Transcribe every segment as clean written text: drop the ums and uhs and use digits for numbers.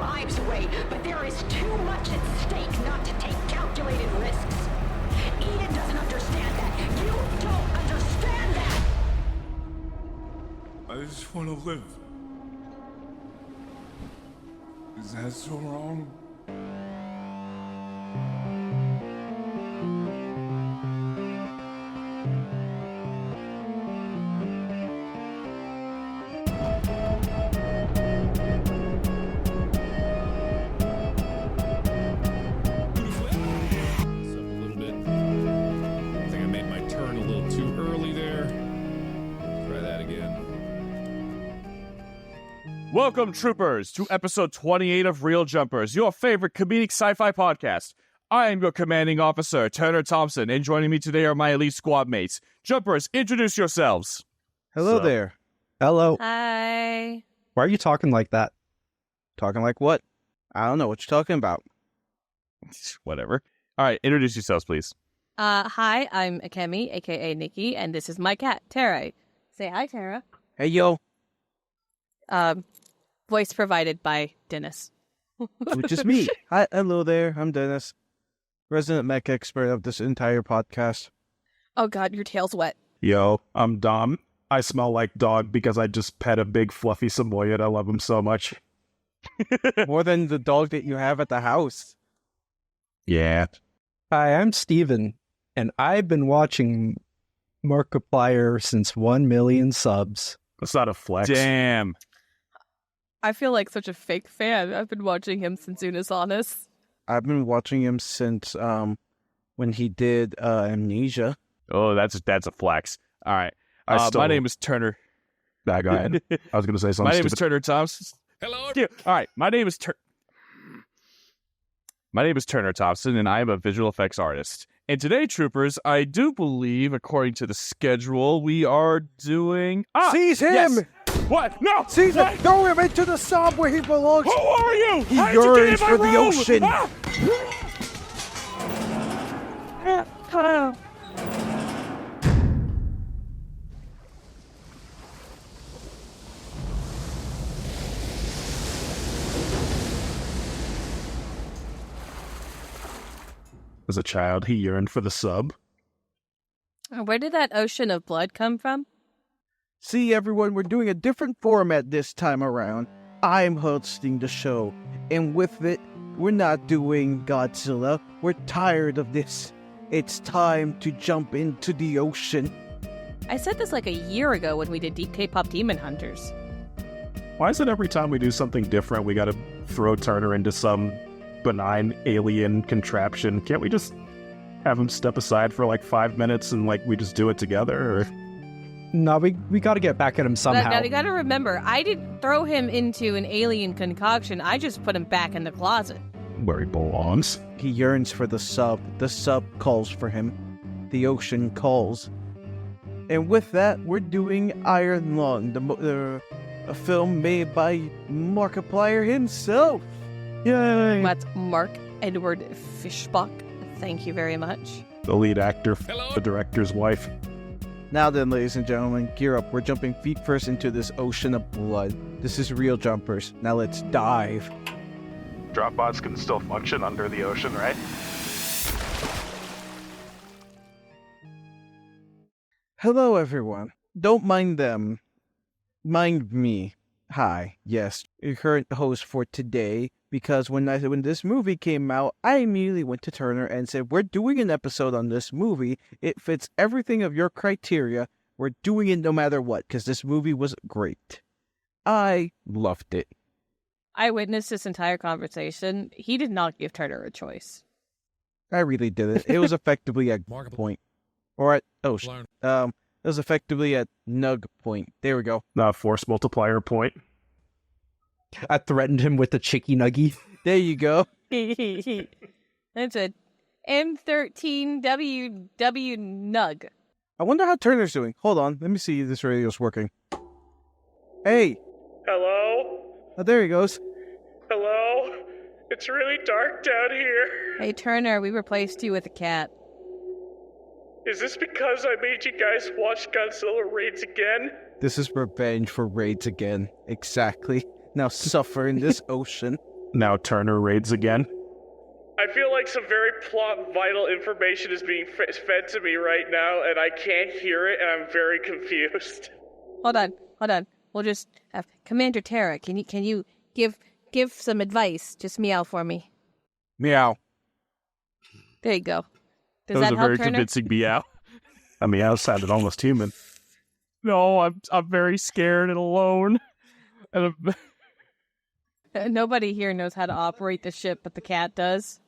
lives away, but there is too much at stake not to take calculated risks. Eden doesn't understand that. You don't understand that! I just want to live. Is that so wrong? Welcome, troopers, to episode 28 of Real Jumpers, your favorite comedic sci-fi podcast. I am your commanding officer, Terner Thompson, and joining me today are my elite squad mates. Jumpers, introduce yourselves. Hello there. Hello. Hi. Why are you talking like that? Talking like what? I don't know what you're talking about. Whatever. All right, introduce yourselves, please. Hi, I'm Akemi, aka Nikki, and this is my cat, Tara. Say hi, Tara. Hey, yo. Voice provided by Dennis. Which is me. Hi, hello there. I'm Dennis, resident mech expert of this entire podcast. Oh god, your tail's wet. Yo, I'm Dom. I smell like dog because I just pet a big fluffy Samoyed. I love him so much. More than the dog that you have at the house. Yeah. Hi, I'm Steven, and I've been watching Markiplier since 1 million subs. That's not a flex. Damn. I feel like such a fake fan. I've been watching him since Unis Honest. I've been watching him since when he did Amnesia. Oh, that's a flex. All right. My name is Turner. Go ahead. I was going to say something My name is stupid. Turner Thompson. Hello? Yeah. All right. My name is Turner Thompson, and I am a visual effects artist. And today, troopers, I do believe, according to the schedule, we are doing... Seize him! Yes. What? No! Seize him! Throw him into the sub where he belongs! Who are you? He How did you get yearns in my for the room? ocean! As a child, he yearned for the sub. Where did that ocean of blood come from? See, everyone, we're doing a different format this time around. I'm hosting the show, and with it, we're not doing Godzilla. We're tired of this. It's time to jump into the ocean. I said this like a year ago when we did Deep K-Pop Demon Hunters. Why is it every time we do something different, we got to throw Turner into some benign alien contraption? Can't we just have him step aside for like 5 minutes and like we just do it together? Or... No, we got to get back at him somehow. You gotta remember, I didn't throw him into an alien concoction. I just put him back in the closet. Where he belongs. He yearns for the sub. The sub calls for him. The ocean calls. And with that, we're doing Iron Lung, a film made by Markiplier himself. Yay! That's Mark Edward Fishbach. Thank you very much. The lead actor, Hello? the director's wife. Now then, ladies and gentlemen, gear up. We're jumping feet first into this ocean of blood. This is Real Jumpers. Now let's dive. Drop bots can still function under the ocean, right? Hello, everyone. Don't mind them. Mind me. Hi. Yes, your current host for today. Because when this movie came out, I immediately went to Turner and said, we're doing an episode on this movie. It fits everything of your criteria. We're doing it no matter what, because this movie was great. I loved it. I witnessed this entire conversation. He did not give Turner a choice. I really did it. It was effectively at point. Or at, it was effectively at nug point. There we go. Force multiplier point. I threatened him with the chicky nuggy. There you go. That's a M13WW nug. I wonder how Turner's doing. Hold on. Let me see if this radio's working. Hey. Hello? Oh, there he goes. Hello? It's really dark down here. Hey, Turner, we replaced you with a cat. Is this because I made you guys watch Godzilla Raids again? This is revenge for Raids again. Exactly. Now suffer in this ocean. Now Terner raids again. I feel like some very plot vital information is being fed to me right now, and I can't hear it, and I'm very confused. Hold on. We'll just have Commander Terra. Can you give some advice? Just meow for me. Meow. There you go. Does That was that a help, very Turner? convincing meow. I mean, I sounded almost human. No, I'm very scared and alone. And Nobody here knows how to operate the ship, but the cat does.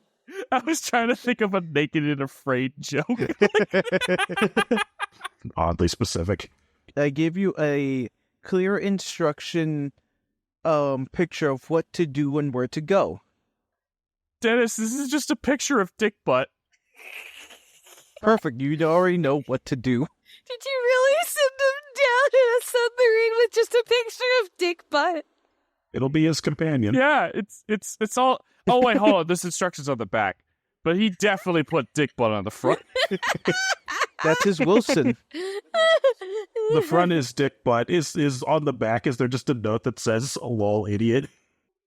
I was trying to think of a naked and afraid joke. Oddly specific. I give you a clear instruction picture of what to do and where to go. Dennis, this is just a picture of dick butt. Perfect. You already know what to do. Did you really send him down in a submarine with just a picture of dick butt? It'll be his companion. Yeah, it's all. Oh wait, hold on. This instruction's on the back, but he definitely put dick butt on the front. That's his Wilson. The front is dick butt. Is on the back. Is there just a note that says "lol, idiot"?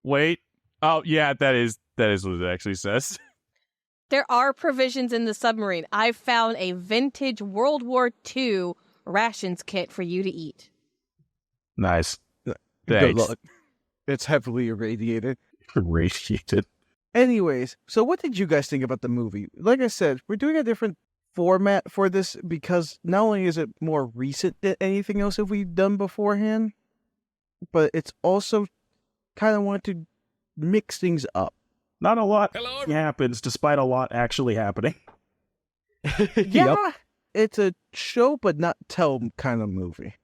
Wait. Oh yeah, that is what it actually says. There are provisions in the submarine. I found a vintage World War II rations kit for you to eat. Nice. Good Thanks. luck. It's heavily irradiated. Irradiated. Anyways, so what did you guys think about the movie? Like I said, we're doing a different format for this because not only is it more recent than anything else that we've done beforehand, but it's also kind of want to mix things up. Not a lot happens, despite a lot actually happening. Yeah, it's a show but not tell kind of movie.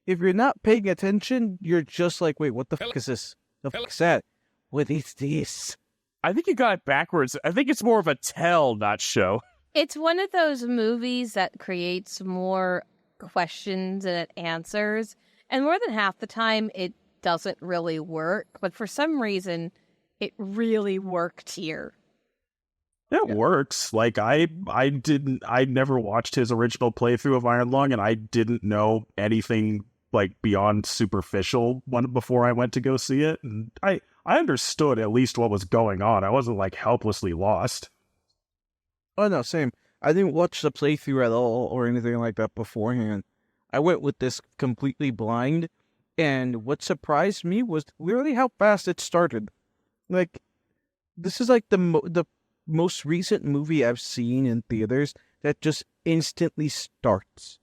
If you're not paying attention, you're just like, wait, what the fuck is this? The fuck is that? What is this? I think you got it backwards. I think it's more of a tell, not show. It's one of those movies that creates more questions than it answers. And more than half the time, it doesn't really work. But for some reason, it really worked here. It works. Like I never watched his original playthrough of Iron Lung, and I didn't know anything like beyond superficial before I went to go see it. And I understood at least what was going on. I wasn't like helplessly lost. Oh no, same. I didn't watch the playthrough at all or anything like that beforehand. I went with this completely blind, and what surprised me was really how fast it started. Like, this is like the most recent movie I've seen in theaters that just instantly starts.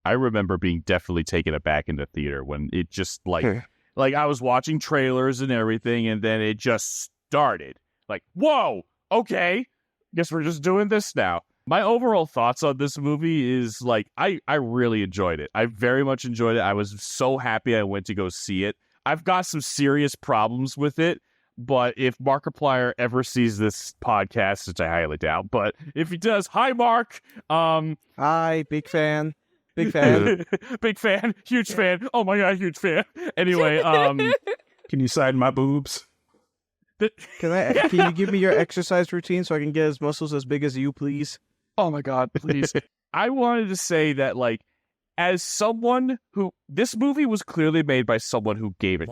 I remember being definitely taken aback in the theater when it just like I was watching trailers and everything, and then it just started. Like, whoa, okay, guess we're just doing this now. My overall thoughts on this movie is like I really enjoyed it. I very much enjoyed it. I was so happy I went to go see it. I've got some serious problems with it, but if Markiplier ever sees this podcast, which I highly doubt, but if he does, hi Mark. Hi, big fan. Big fan. Big fan, huge fan. Oh my god, huge fan. Anyway, Can you sign my boobs? Can you give me your exercise routine so I can get his muscles as big as you, please? Oh my god, please. I wanted to say that, like, as someone who... This movie was clearly made by someone who gave it.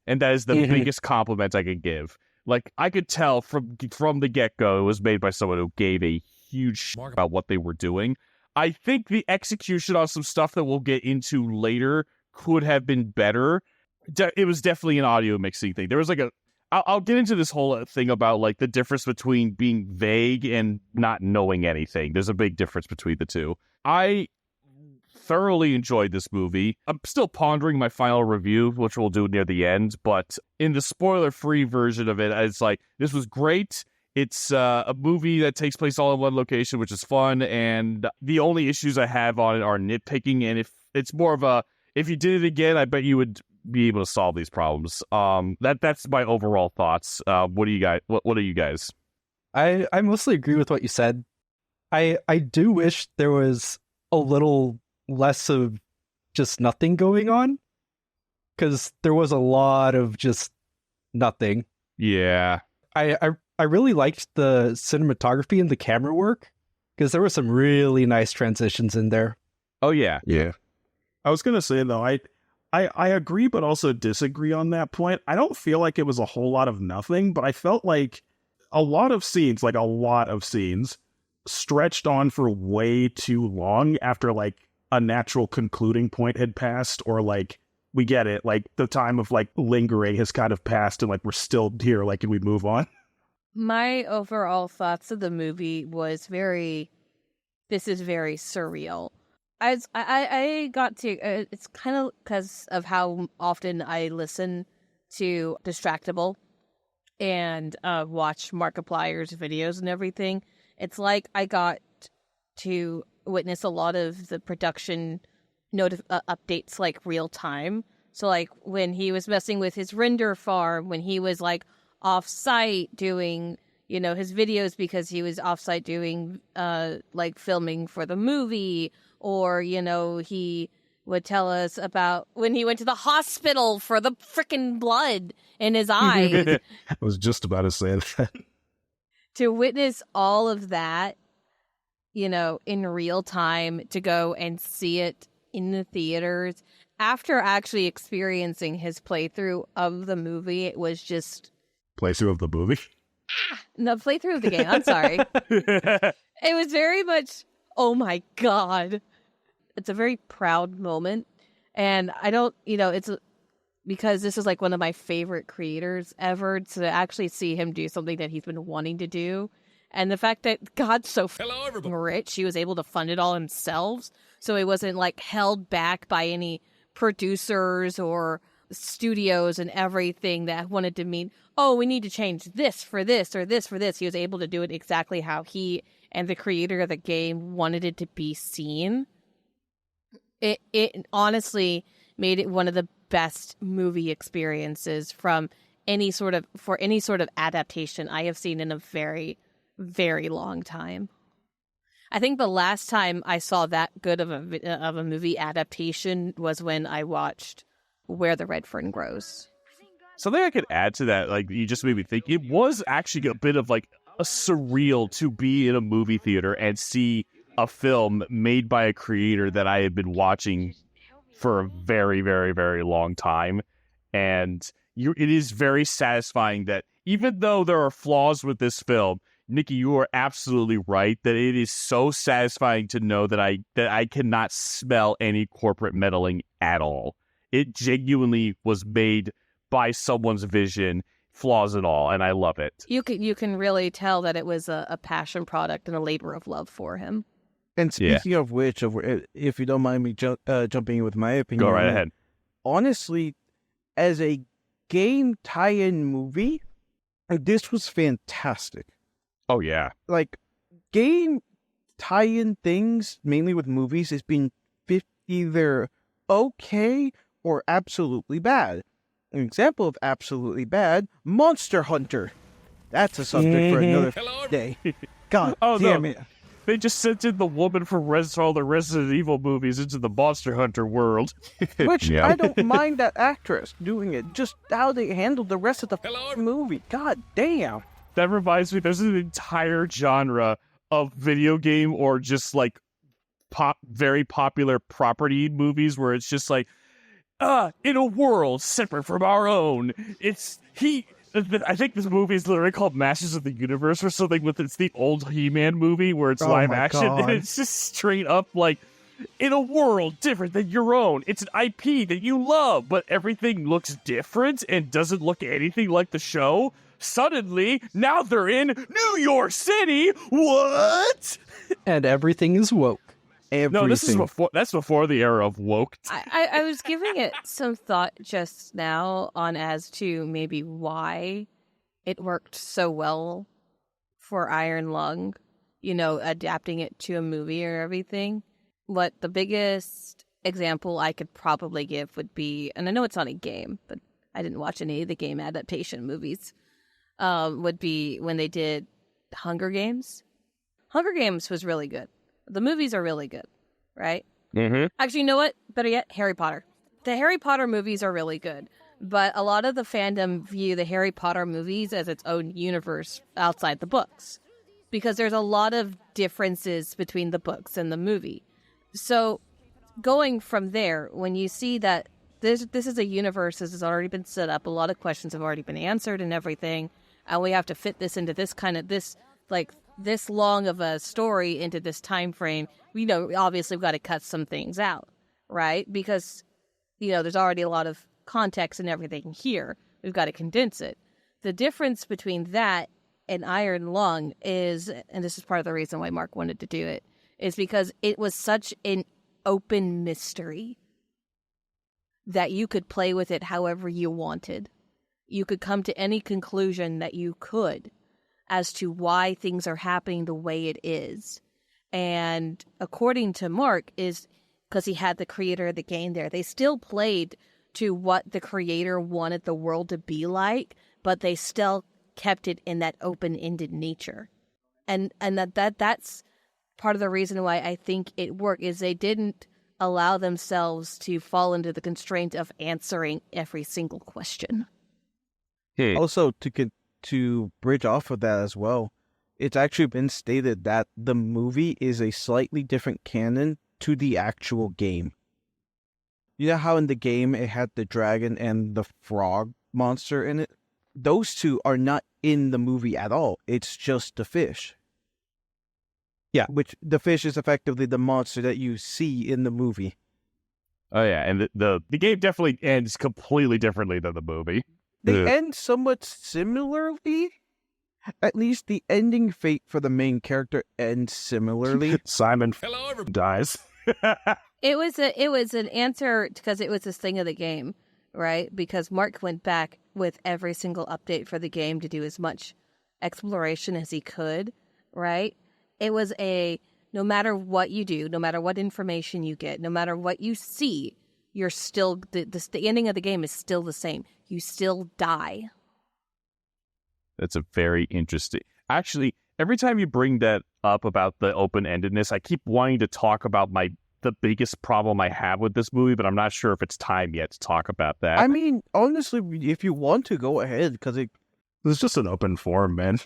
And that is the biggest compliment I could give. Like, I could tell from the get-go it was made by someone who gave a huge shit about what they were doing. I think the execution on some stuff that we'll get into later could have been better. It was definitely an audio mixing thing. There was like I'll get into this whole thing about like the difference between being vague and not knowing anything. There's a big difference between the two. I thoroughly enjoyed this movie. I'm still pondering my final review, which we'll do near the end, but in the spoiler-free version of it, it's like, this was great. It's a movie that takes place all in one location, which is fun, and the only issues I have on it are nitpicking, and if it's more of a, if you did it again, I bet you would be able to solve these problems. That's my overall thoughts. What do you guys? What are you guys? I mostly agree with what you said. I do wish there was a little less of just nothing going on, because there was a lot of just nothing. Yeah. I really liked the cinematography and the camera work, because there were some really nice transitions in there. Oh yeah. Yeah. I was gonna say though, I I agree, but also disagree on that point. I don't feel like it was a whole lot of nothing, but I felt like a lot of scenes, stretched on for way too long after, like, a natural concluding point had passed, or, like, we get it, like, the time of, like, lingering has kind of passed, and, like, we're still here, like, can we move on? My overall thoughts of the movie was this is very surreal. I got to, it's kind of because of how often I listen to Distractable and watch Markiplier's videos and everything. It's like I got to witness a lot of the production updates, like, real time. So, like, when he was messing with his render farm, when he was, like, off-site doing, you know, his videos because he was off-site doing, like, filming for the movie, or, you know, he would tell us about when he went to the hospital for the frickin' blood in his eyes. I was just about to say that. To witness all of that, you know, in real time, to go and see it in the theaters, after actually experiencing his playthrough of the movie, it was just... Playthrough of the movie? No, playthrough of the game, I'm sorry. It was very much, oh my god. It's a very proud moment. And I don't, you know, it's because this is, like, one of my favorite creators ever, to actually see him do something that he's been wanting to do. And the fact that God's so rich, he was able to fund it all himself. So he wasn't, like, held back by any producers or studios and everything that wanted to mean, oh, we need to change this for this or this for this. He was able to do it exactly how he and the creator of the game wanted it to be seen. It honestly made it one of the best movie experiences for any sort of adaptation I have seen in a very, very long time. I think the last time I saw that good of a movie adaptation was when I watched Where the Red Fern Grows. Something I could add to that, like, you just made me think, it was actually a bit of, like, a surreal to be in a movie theater and see a film made by a creator that I had been watching for a very, very, very long time. And it is very satisfying that even though there are flaws with this film, Nikki, you are absolutely right that it is so satisfying to know that I cannot smell any corporate meddling at all. It genuinely was made by someone's vision, flaws and all, and I love it. You can really tell that it was a passion product and a labor of love for him. And speaking of which, if you don't mind me jumping in with my opinion, go right ahead. Honestly, as a game tie-in movie, this was fantastic. Oh yeah, like, game tie-in things, mainly with movies, has been either okay or absolutely bad. An example of absolutely bad: Monster Hunter. That's a subject for another day. God damn it. They just sent in the woman from all the Resident Evil movies into the Monster Hunter world. Which, I don't mind that actress doing it. Just how they handled the rest of the movie. God damn. That reminds me, there's an entire genre of video game or just, like, very popular property movies where it's just like, in a world separate from our own, I think this movie is literally called Masters of the Universe or something, it's the old He-Man movie where it's live action, God. and it's just straight up like, in a world different than your own. It's an IP that you love, but everything looks different and doesn't look anything like the show. Suddenly, now they're in New York City. What? And everything is woke. No, this is before the era of woke. I was giving it some thought just now on as to maybe why it worked so well for Iron Lung, adapting it to a movie or everything. What the biggest example I could probably give would be, and I know it's not a game, but I didn't watch any of the game adaptation movies, would be when they did Hunger Games. Hunger Games was really good. The movies are really good, right? Mm-hmm. Actually, you know what? Better yet, Harry Potter. The Harry Potter movies are really good, but a lot of the fandom view the Harry Potter movies as its own universe outside the books, because there's a lot of differences between the books and the movie. So going from there, when you see that this is a universe that has already been set up. A lot of questions have already been answered and everything, and we have to fit this into this this long of a story into this time frame. Obviously we've got to cut some things out, right? Because there's already a lot of context and everything here. We've got to condense it. The difference between that and Iron Lung is, and this is part of the reason why Mark wanted to do it, is because it was such an open mystery that you could play with it however you wanted. You could come to any conclusion that you could as to why things are happening the way it is. And according to Mark, is because he had the creator of the game there, they still played to what the creator wanted the world to be like, but they still kept it in that open-ended nature. And that's part of the reason why I think it worked, is they didn't allow themselves to fall into the constraint of answering every single question. Also, to bridge off of that as well, it's actually been stated that the movie is a slightly different canon to the actual game. You know how in the game it had the dragon and the frog monster in it? Those two are not in the movie at all. It's just the fish. Yeah. Which the fish is effectively the monster that you see in the movie. Oh yeah, and the game definitely ends completely differently than the movie. They end somewhat similarly. At least the ending fate for the main character ends similarly. Simon dies. It was an answer because it was this thing of the game, right? Because Mark went back with every single update for the game to do as much exploration as he could, right? It was no matter what you do, no matter what information you get, no matter what you see, you're still, the ending of the game is still the same. You still die. That's a very interesting... Actually, every time you bring that up about the open-endedness, I keep wanting to talk about the biggest problem I have with this movie, but I'm not sure if it's time yet to talk about that. I mean, honestly, if you want to, go ahead, because it's just an open forum, man.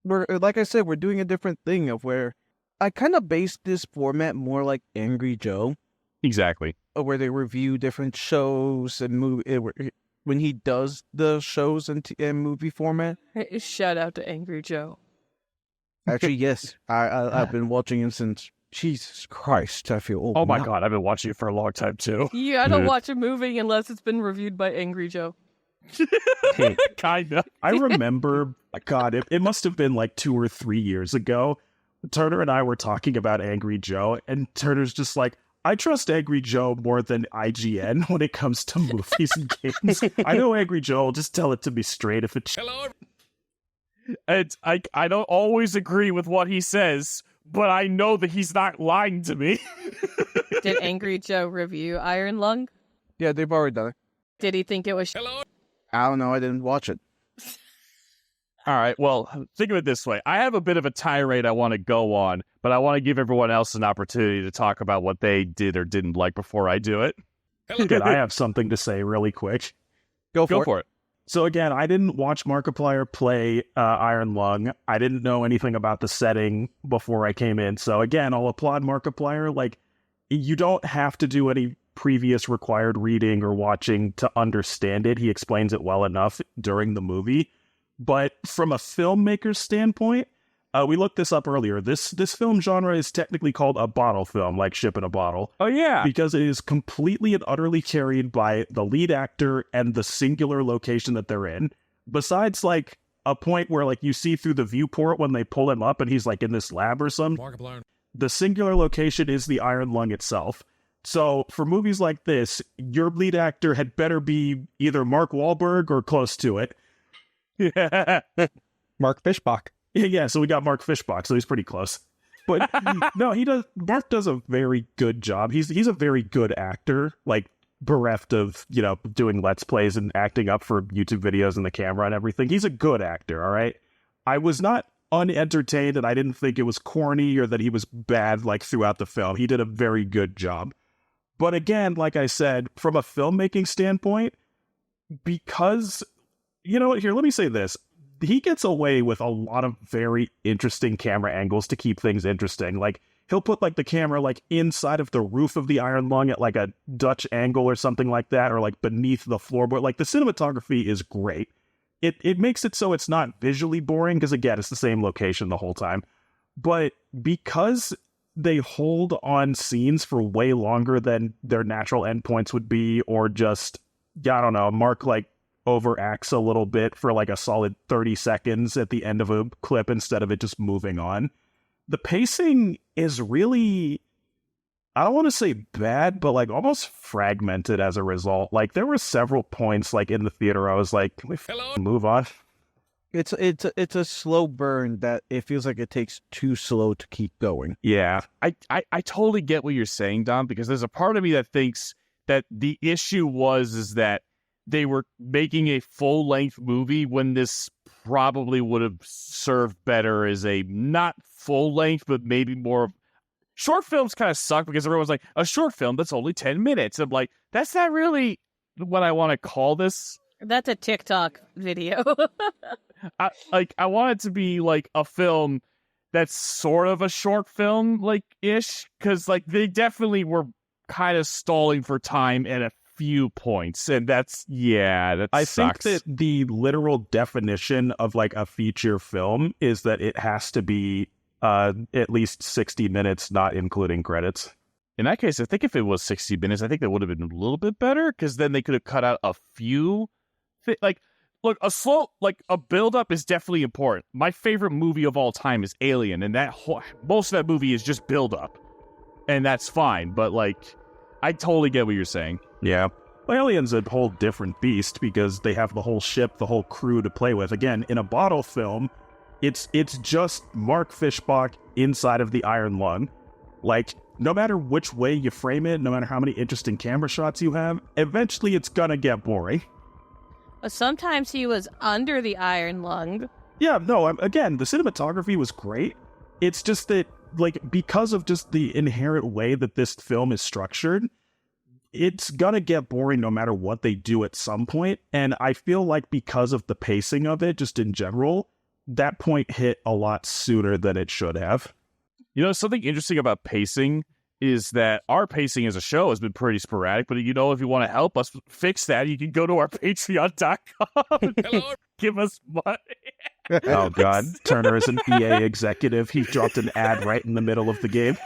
Like I said, we're doing a different thing of where I kind of based this format more like Angry Joe. Exactly. Where they review different shows and when he does the shows and movie format. Shout out to Angry Joe. Actually, yes. I've been watching him since... Jesus Christ, I feel old. Oh my God, I've been watching it for a long time too. Yeah, I don't watch a movie unless it's been reviewed by Angry Joe. Kinda. I remember, God, it must have been like 2 or 3 years ago. Turner and I were talking about Angry Joe, and Turner's just like, I trust Angry Joe more than IGN when it comes to movies and games. I know Angry Joe will just tell it to me straight if it's... Hello. And I don't always agree with what he says, but I know that he's not lying to me. Did Angry Joe review Iron Lung? Yeah, they've already done it. Did he think it was... Hello. I don't know, I didn't watch it. All right, well, think of it this way. I have a bit of a tirade I want to go on, but I want to give everyone else an opportunity to talk about what they did or didn't like before I do it. Again, I have something to say really quick. Go for it. So again, I didn't watch Markiplier play Iron Lung. I didn't know anything about the setting before I came in. So again, I'll applaud Markiplier. Like, you don't have to do any previous required reading or watching to understand it. He explains it well enough during the movie. But from a filmmaker's standpoint, we looked this up earlier. This film genre is technically called a bottle film, like Ship in a Bottle. Oh, yeah. Because it is completely and utterly carried by the lead actor and the singular location that they're in. Besides, like, a point where, like, you see through the viewport when they pull him up and he's, like, in this lab or something. Markiplier. The singular location is the Iron Lung itself. So, for movies like this, your lead actor had better be either Mark Wahlberg or close to it. Yeah. Mark Fishbach. Yeah, so we got Mark Fishbach, so he's pretty close. But no, Mark does a very good job. He's a very good actor, like, bereft of, doing Let's Plays and acting up for YouTube videos and the camera and everything. He's a good actor, all right? I was not unentertained, and I didn't think it was corny or that he was bad, like, throughout the film. He did a very good job. But again, like I said, from a filmmaking standpoint, because... You know what? Here, let me say this. He gets away with a lot of very interesting camera angles to keep things interesting. Like, he'll put like the camera like inside of the roof of the iron lung at like a Dutch angle or something like that, or like beneath the floorboard. Like the cinematography is great. It makes it so it's not visually boring because again, it's the same location the whole time. But because they hold on scenes for way longer than their natural endpoints would be, or just, I don't know, Mark like overacts a little bit for like a solid 30 seconds at the end of a clip instead of it just moving on. The pacing is really, I don't want to say bad, but like almost fragmented as a result. Like there were several points like in the theater I was like, can we move on? It's a slow burn that it feels like it takes too slow to keep going. Yeah. I totally get what you're saying, Dom, because there's a part of me that thinks that the issue is that they were making a full-length movie when this probably would have served better as a not full-length, but maybe more. Short films kind of suck because everyone's like, a short film that's only 10 minutes. I'm like, that's not really what I want to call this. That's a TikTok video. I want it to be like a film that's sort of a short film, like ish, because like they definitely were kind of stalling for time at a few points, and that I sucks. think that the literal definition of like a feature film is that it has to be at least 60 minutes, not including credits. In that case, I think if it was 60 minutes, I think that would have been a little bit better, because then they could have cut out a few. Look, a build-up is definitely important. My favorite movie of all time is Alien, and most of that movie is just build-up, and that's fine. But like, I totally get what you're saying. Yeah. Well, Alien's a whole different beast because they have the whole ship, the whole crew to play with. Again, in a bottle film, it's just Mark Fishbach inside of the iron lung. Like, no matter which way you frame it, no matter how many interesting camera shots you have, eventually it's gonna get boring. But sometimes he was under the iron lung. Yeah, no, again, the cinematography was great. It's just that, like, because of just the inherent way that this film is structured, it's gonna get boring no matter what they do at some point. And I feel like because of the pacing of it, just in general, that point hit a lot sooner than it should have. You know, something interesting about pacing is that our pacing as a show has been pretty sporadic, but you know, if you want to help us fix that, you can go to our patreon.com and give us money. Oh god, Terner is an EA executive. He dropped an ad right in the middle of the game.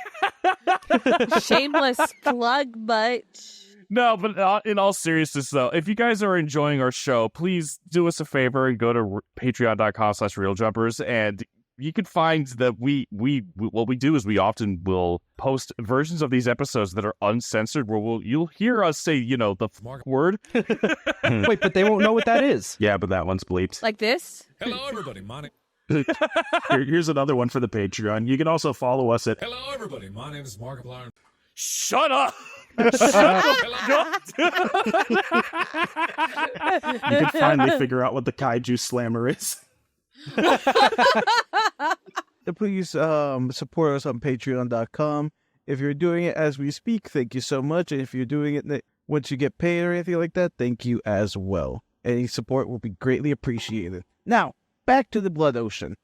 Shameless plug, but... No, but in all seriousness, though, if you guys are enjoying our show, please do us a favor and go to patreon.com/realjumpers, and you can find that what we do is we often will post versions of these episodes that are uncensored, where you'll hear us say, you know, the word. Wait, but they won't know what that is. Yeah, but that one's bleeped. Like this? Hello, everybody. My name. Here's another one for the Patreon. You can also follow us at... Hello, everybody. My name is Markiplier. Shut up! You can finally figure out what the Kaiju Slammer is. Please support us on patreon.com. If you're doing it as we speak, thank you so much. And if you're doing it once you get paid or anything like that, thank you as well. Any support will be greatly appreciated. Now, back to the Blood Ocean.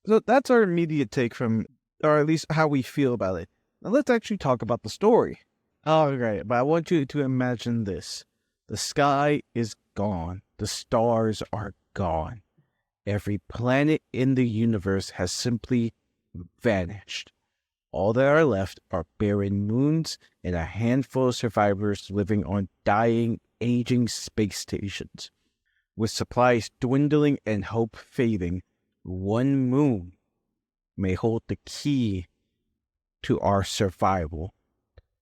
So that's our immediate take from, or at least how we feel about it. Now let's actually talk about the story. Alright, but I want you to imagine this. The sky is gone. The stars are gone. Every planet in the universe has simply vanished. All that are left are barren moons and a handful of survivors living on dying, aging space stations. With supplies dwindling and hope fading, one moon may hold the key to our survival,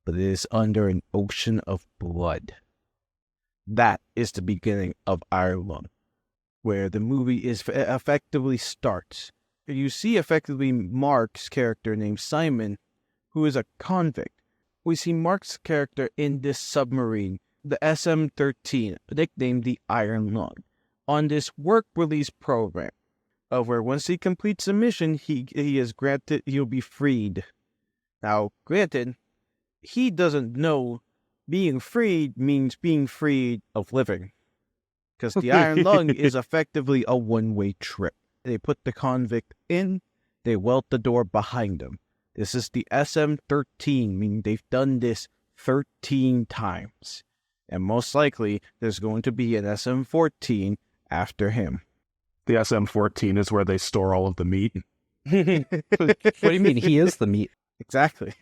but it is under an ocean of blood. That is the beginning of Iron Lung, where the movie effectively starts. You see effectively Mark's character named Simon, who is a convict. We see Mark's character in this submarine, the SM-13, nicknamed the Iron Lung, on this work release program, where once he completes a mission, he'll be freed. Now, granted, he doesn't know being freed means being freed of living. Because the Iron Lung is effectively a one-way trip. They put the convict in, they weld the door behind him. This is the SM-13, meaning they've done this 13 times. And most likely, there's going to be an SM-14 after him. The SM-14 is where they store all of the meat. What do you mean? He is the meat. Exactly.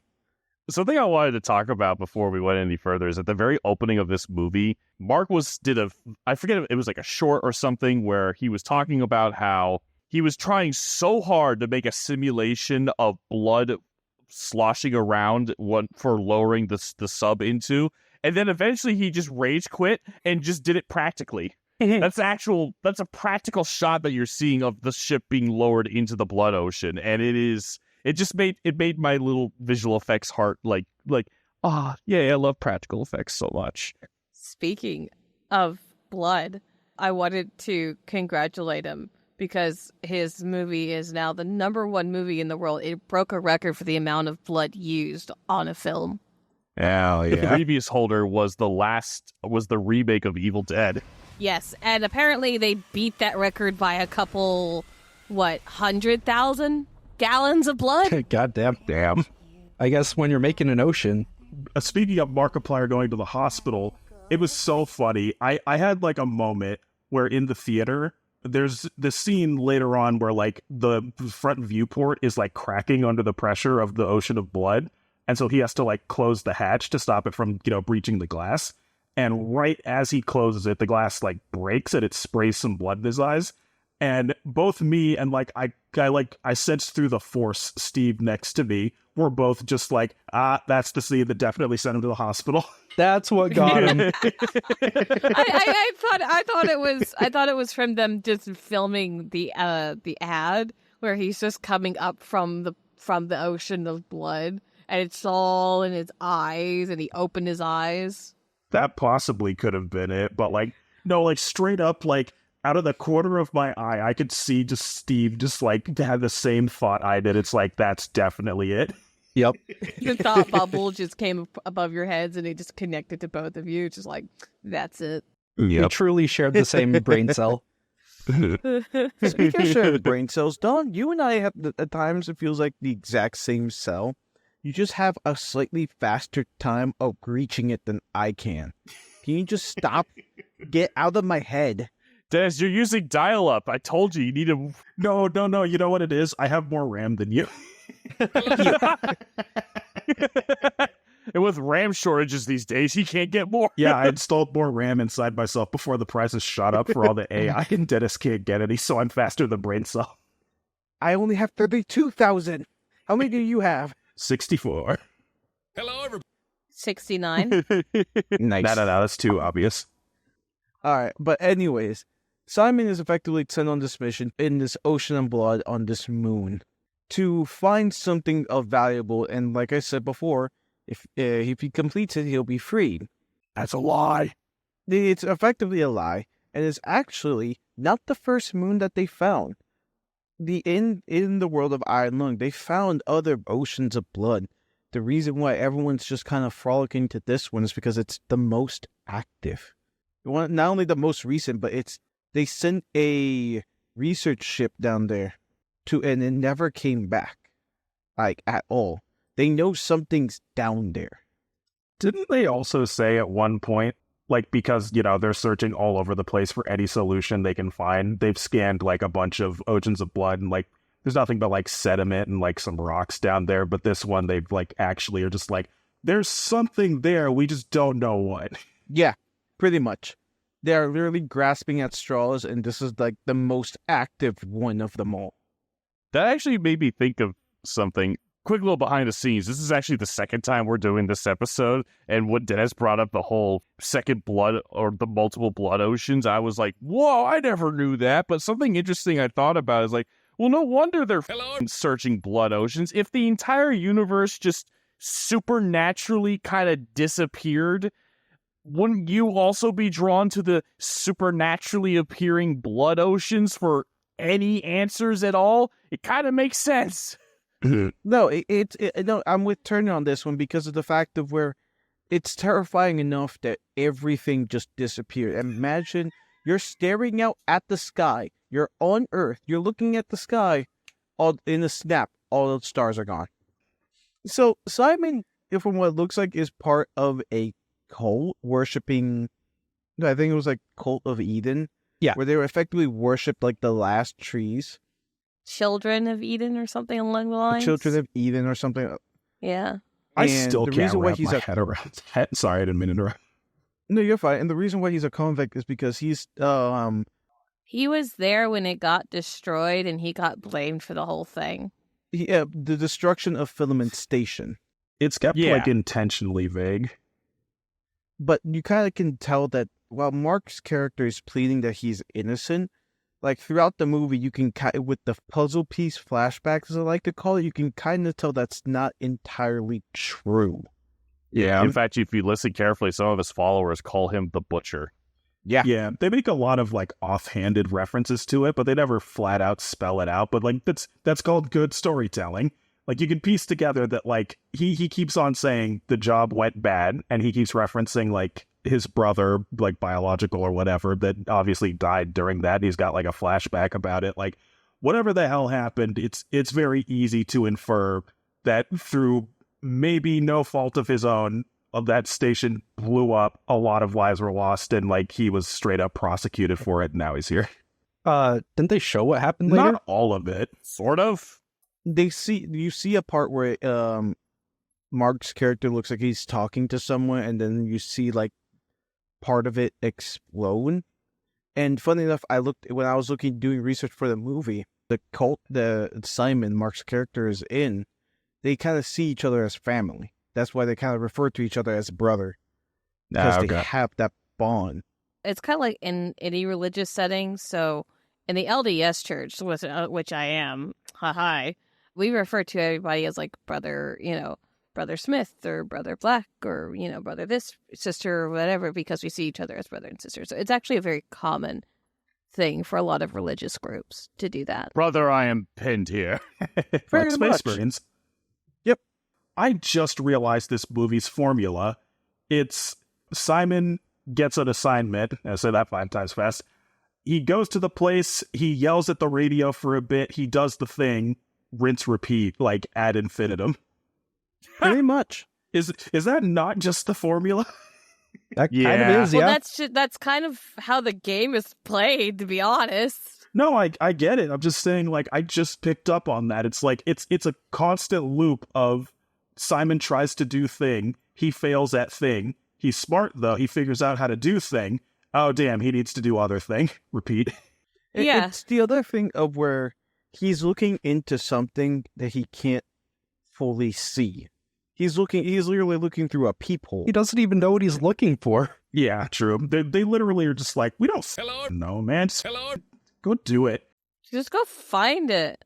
Something I wanted to talk about before we went any further is at the very opening of this movie, Mark I forget if it was like a short or something where he was talking about how he was trying so hard to make a simulation of blood sloshing around for lowering the sub into, and then eventually he just rage quit and just did it practically. That's a practical shot that you're seeing of the ship being lowered into the blood ocean, and it made my little visual effects heart like I love practical effects so much. Speaking of blood, I wanted to congratulate him because his movie is now the #1 movie in the world. It broke a record for the amount of blood used on a film. Hell The yeah. previous holder was the remake of Evil Dead. Yes, and apparently they beat that record by a couple, 100,000 gallons of blood? Goddamn. Damn. I guess when you're making an ocean, Speaking of Markiplier going to the hospital, it was so funny. I had like a moment where in the theater, there's the scene later on where like the front viewport is like cracking under the pressure of the ocean of blood. And so he has to like close the hatch to stop it from, breaching the glass. And right as he closes it, the glass like breaks and it sprays some blood in his eyes. And both me and I sensed through the force Steve next to me were both just like, that's the scene that definitely sent him to the hospital. that's what got him. I thought it was from them just filming the ad where he's just coming up from the ocean of blood and it's all in his eyes and he opened his eyes. That possibly could have been it, but no, straight up, out of the corner of my eye, I could see just Steve just had the same thought I did. It's like, that's definitely it. Yep. The thought bubble just came above your heads and it just connected to both of you. Just like, that's it. We truly shared the same brain cell. Speaking of shared brain cells, Don, you and I have, at times, it feels like the exact same cell. You just have a slightly faster time of reaching it than I can. Can you just stop? Get out of my head. Des, you're using dial-up. I told you need to... No. You know what it is? I have more RAM than you. And with RAM shortages these days, he can't get more. Yeah, I installed more RAM inside myself before the prices shot up for all the AI, and Dennis can't get any, so I'm faster than brain cell. I only have 32,000. How many do you have? 64. Hello, everybody. 69. Nice. No, that's too obvious. Alright, but anyways, Simon is effectively sent on this mission in this ocean of blood on this moon to find something of valuable, and like I said before, if he completes it, he'll be freed. That's a lie. It's effectively a lie, and it's actually not the first moon that they found. In the world of Iron Lung, they found other oceans of blood. The reason why everyone's just kind of frolicking to this one is because it's the most active. Not only the most recent, but they sent a research ship down there and it never came back, at all. They know something's down there. Didn't they also say at one point, because, they're searching all over the place for any solution they can find, they've scanned, a bunch of oceans of blood, and, there's nothing but, sediment and, some rocks down there, but this one, they've, actually are just there's something there, we just don't know what. Yeah, pretty much. They're literally grasping at straws, and this is, the most active one of them all. That actually made me think of something. Quick little behind the scenes. This is actually the second time we're doing this episode, and when Dennis brought up the whole second blood or the multiple blood oceans, I was like, whoa, I never knew that. But something interesting I thought about is well, no wonder they're searching blood oceans. If the entire universe just supernaturally kind of disappeared, wouldn't you also be drawn to the supernaturally appearing blood oceans for any answers at all? It kind of makes sense. No, no, I'm with Terner on this one because of the fact of where it's terrifying enough that everything just disappeared. Imagine you're staring out at the sky. You're on Earth. You're looking at the sky. All in a snap, all the stars are gone. So Simon, from what it looks like, is part of a cult worshipping. I think it was like Cult of Eden. Yeah. Where they were effectively worshipped like the last trees. Children of Eden or something along the lines. Children of Eden or something. Yeah. I And still the can't reason why wrap he's my a- head around that. Sorry, I didn't mean to interrupt. No, you're fine. And the reason why he's a convict is because he's He was there when it got destroyed, and he got blamed for the whole thing. the destruction of Filament Station. It's kept Yeah. like intentionally vague. But you kind of can tell that while Mark's character is pleading that he's innocent, like throughout the movie, you can with the puzzle piece flashbacks, as I like to call it, you can kind of tell that's not entirely true. Yeah. In fact, if you listen carefully, some of his followers call him the Butcher. Yeah, they make a lot of like offhanded references to it, but they never flat out spell it out. But like that's called good storytelling. Like you can piece together that like he keeps on saying the job went bad, and he keeps referencing like his brother, like biological or whatever, that obviously died during that. He's got like a flashback about it. Like whatever the hell happened, it's very easy to infer that through maybe no fault of his own, that station blew up, a lot of lives were lost, and like he was straight up prosecuted for it, and now he's here. Didn't they show what happened later? Not all of it. Sort of. You see a part where Mark's character looks like he's talking to someone, and then you see like part of it explode. And funny enough, when I was doing research for the movie, the cult that Simon, Mark's character, is in, they kind of see each other as family. That's why they kind of refer to each other as brother, because they have that bond. It's kind of like in any religious setting. So in the LDS church, which I am, we refer to everybody as like brother, brother Smith or brother Black or, brother this, sister or whatever, because we see each other as brother and sister. So it's actually a very common thing for a lot of religious groups to do that. Brother, I am pinned here. Very Like much. Space Marines. Yep. I just realized this movie's formula. It's Simon gets an assignment. I say that 5 times fast. He goes to the place. He yells at the radio for a bit. He does the thing. Rinse, repeat, like ad infinitum. Pretty much. Is that not just the formula? That kind Yeah. of is, yeah. Well, that's kind of how the game is played, to be honest. No, I get it. I'm just saying, like, I just picked up on that. It's like, it's a constant loop of Simon tries to do thing. He fails at thing. He's smart, though. He figures out how to do thing. Oh, damn, he needs to do other thing. Repeat. Yeah. It's the other thing of where he's looking into something that he can't fully see. He's literally looking through a peephole. He doesn't even know what he's looking for. Yeah, true. They literally are just like, we don't Hello? know, man. Just Hello? go do it. Just go find it.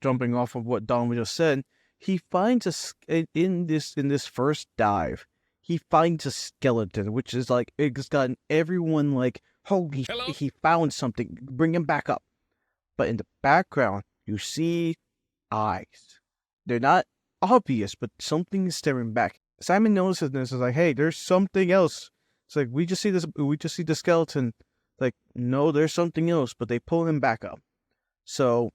Jumping off of what Don just said, he finds in this first dive, he finds a skeleton, which is like, it's gotten everyone like, holy Hello? shit, he found something, bring him back up. But in the background, you see eyes. They're not obvious, but something is staring back. Simon notices this, is like, hey, there's something else. It's like, we just see the skeleton. Like, no, there's something else, but they pull him back up. So,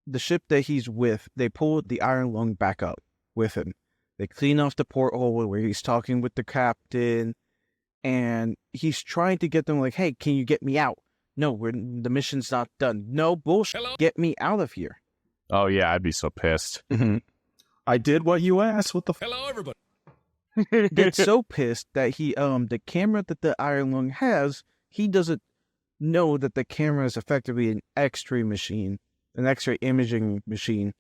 the ship that he's with, they pull the Iron Lung back up with him. They clean off the porthole where he's talking with the captain, and he's trying to get them like, hey, can you get me out? No, the mission's not done. No, bullshit. Hello? Get me out of here. Oh, yeah, I'd be so pissed. I did what you asked. What the Hello, everybody. Gets so pissed that he, the camera that the Iron Lung has, he doesn't know that the camera is effectively an X-ray machine, an X-ray imaging machine,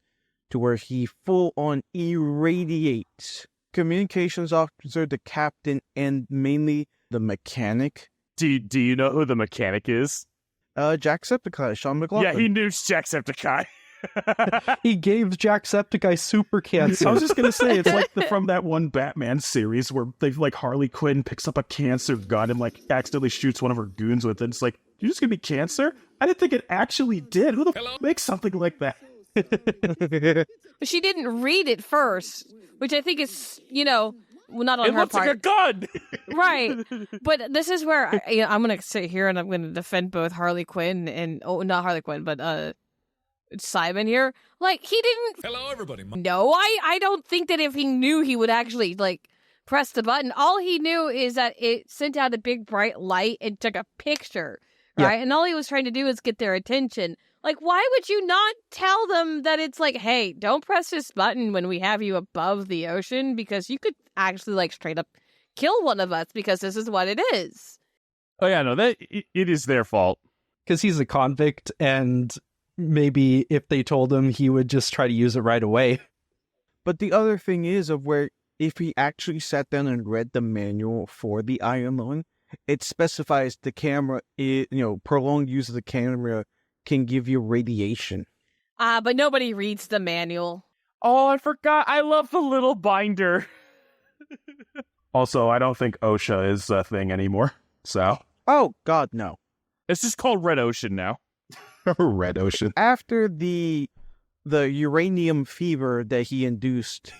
to where he full-on irradiates communications officer, the captain, and mainly the mechanic. Do you know who the mechanic is? Jacksepticeye, Sean McLaughlin. Yeah, he knew Jacksepticeye. He gave Jacksepticeye super cancer. I was just gonna say, it's like from that one Batman series where like Harley Quinn picks up a cancer gun and like accidentally shoots one of her goons with it. It's like, you're just gonna be cancer? I didn't think it actually did. Who the f makes something like that? But she didn't read it first, which I think is, well, not on It her looks part. like a gun! Right. But this is where I'm going to sit here and I'm going to defend both Harley Quinn and, not Harley Quinn, but Simon here. Like, he didn't Hello, everybody. know. I don't think that if he knew, he would actually, like, press the button. All he knew is that it sent out a big bright light and took a picture, right? Yeah. And all he was trying to do is get their attention. Like, why would you not tell them that it's like, hey, don't press this button when we have you above the ocean, because you could actually, like, straight up kill one of us because this is what it is. Oh yeah, no, it is their fault. Because he's a convict, and maybe if they told him, he would just try to use it right away. But the other thing is of where if he actually sat down and read the manual for the iron lung, it specifies the camera, prolonged use of the camera can give you radiation. But nobody reads the manual. Oh, I forgot. I love the little binder. Also, I don't think OSHA is a thing anymore. So, Oh, God, no. It's just called Red Ocean now. Red Ocean. After the uranium fever that he induced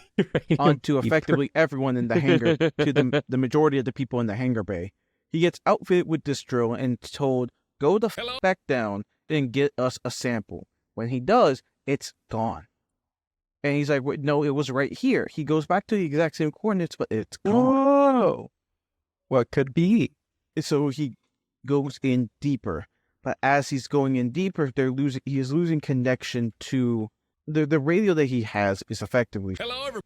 onto effectively everyone in the hangar, to the majority of the people in the hangar bay, he gets outfitted with this drill and told, go the back down and get us a sample. When he does, it's gone. And he's like, wait, no, it was right here. He goes back to the exact same coordinates, but it's gone. Whoa! What could be? So he goes in deeper. But as he's going in deeper, he is losing connection to the radio that he has is effectively Hello, everybody.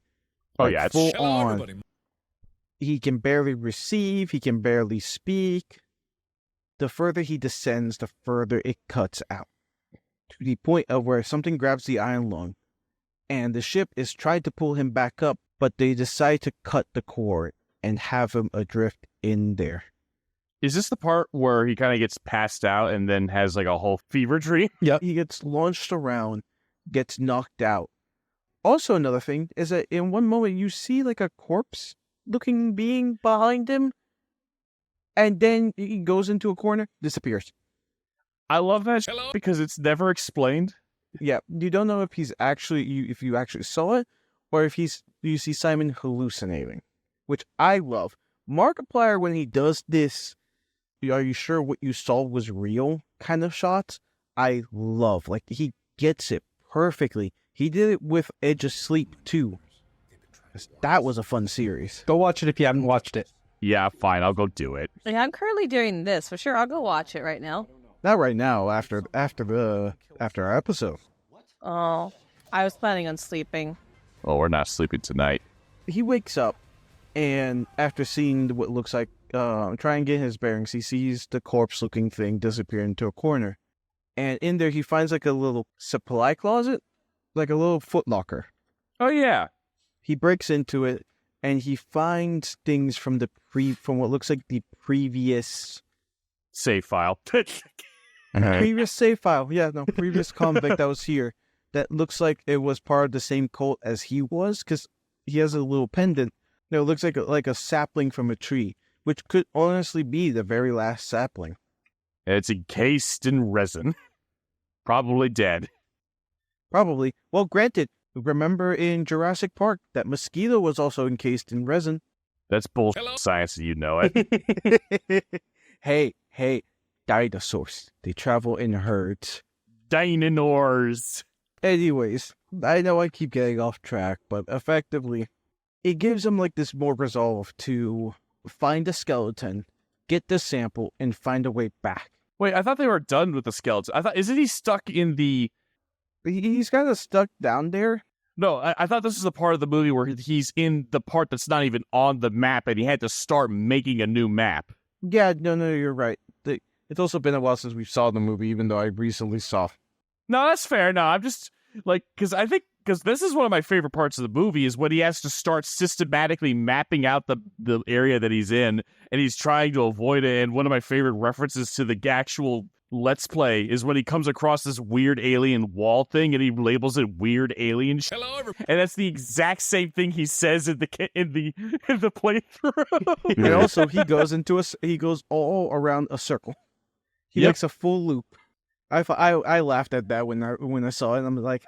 Oh yeah, it's full Hello, on. everybody. He can barely receive, he can barely speak. The further he descends, the further it cuts out. To the point of where something grabs the iron lung, and the ship is trying to pull him back up, but they decide to cut the cord and have him adrift in there. Is this the part where he kind of gets passed out and then has like a whole fever dream? He gets launched around, gets knocked out. Also, another thing is that in one moment you see like a corpse-looking being behind him, and then he goes into a corner, disappears. I love that Hello? because it's never explained. Yeah, you don't know if he's actually if you actually saw it, or if you see Simon hallucinating, which I love. Markiplier, when he does this, are you sure what you saw was real kind of shots, I love. Like, he gets it perfectly. He did it with Edge of Sleep too. That was a fun series. Go watch it if you haven't watched it. Yeah, fine, I'll go do it. Yeah, I'm currently doing this for sure. I'll go watch it right now. Not right now. After our episode, Oh, I was planning on sleeping. Oh, we're not sleeping tonight. he wakes up, and after seeing what looks like, try and get his bearings, he sees the corpse-looking thing disappear into a corner, and in there he finds like a little supply closet, like a little footlocker. Oh yeah. He breaks into it, and he finds things from from what looks like the previous Save file. previous save file. Yeah, no, previous convict that was here. That looks like it was part of the same cult as he was, because he has a little pendant. No, it looks like a sapling from a tree, which could honestly be the very last sapling. It's encased in resin. Probably dead. Probably. Well, granted, remember in Jurassic Park, that mosquito was also encased in resin. That's bullshit science, and you know it. Hey, dinosaurs. They travel in herds. Dinosaurs. Anyways, I know I keep getting off track, but effectively, it gives him like this more resolve to find a skeleton, get the sample, and find a way back. Wait, I thought they were done with the skeleton. Isn't he stuck in the... He's kind of stuck down there. No, I thought this was the part of the movie where he's in the part that's not even on the map, and he had to start making a new map. Yeah, no, you're right. It's also been a while since we saw the movie, even though I recently saw. No, that's fair. No, I'm just, like, because this is one of my favorite parts of the movie is when he has to start systematically mapping out the area that he's in, and he's trying to avoid it. And one of my favorite references to the actual Let's Play is when he comes across this weird alien wall thing, and he labels it weird alien shit. Hello, everybody. And that's the exact same thing he says in the playthrough. And also, he goes all around a circle. He makes a full loop. I laughed at that when I saw it, and I'm like,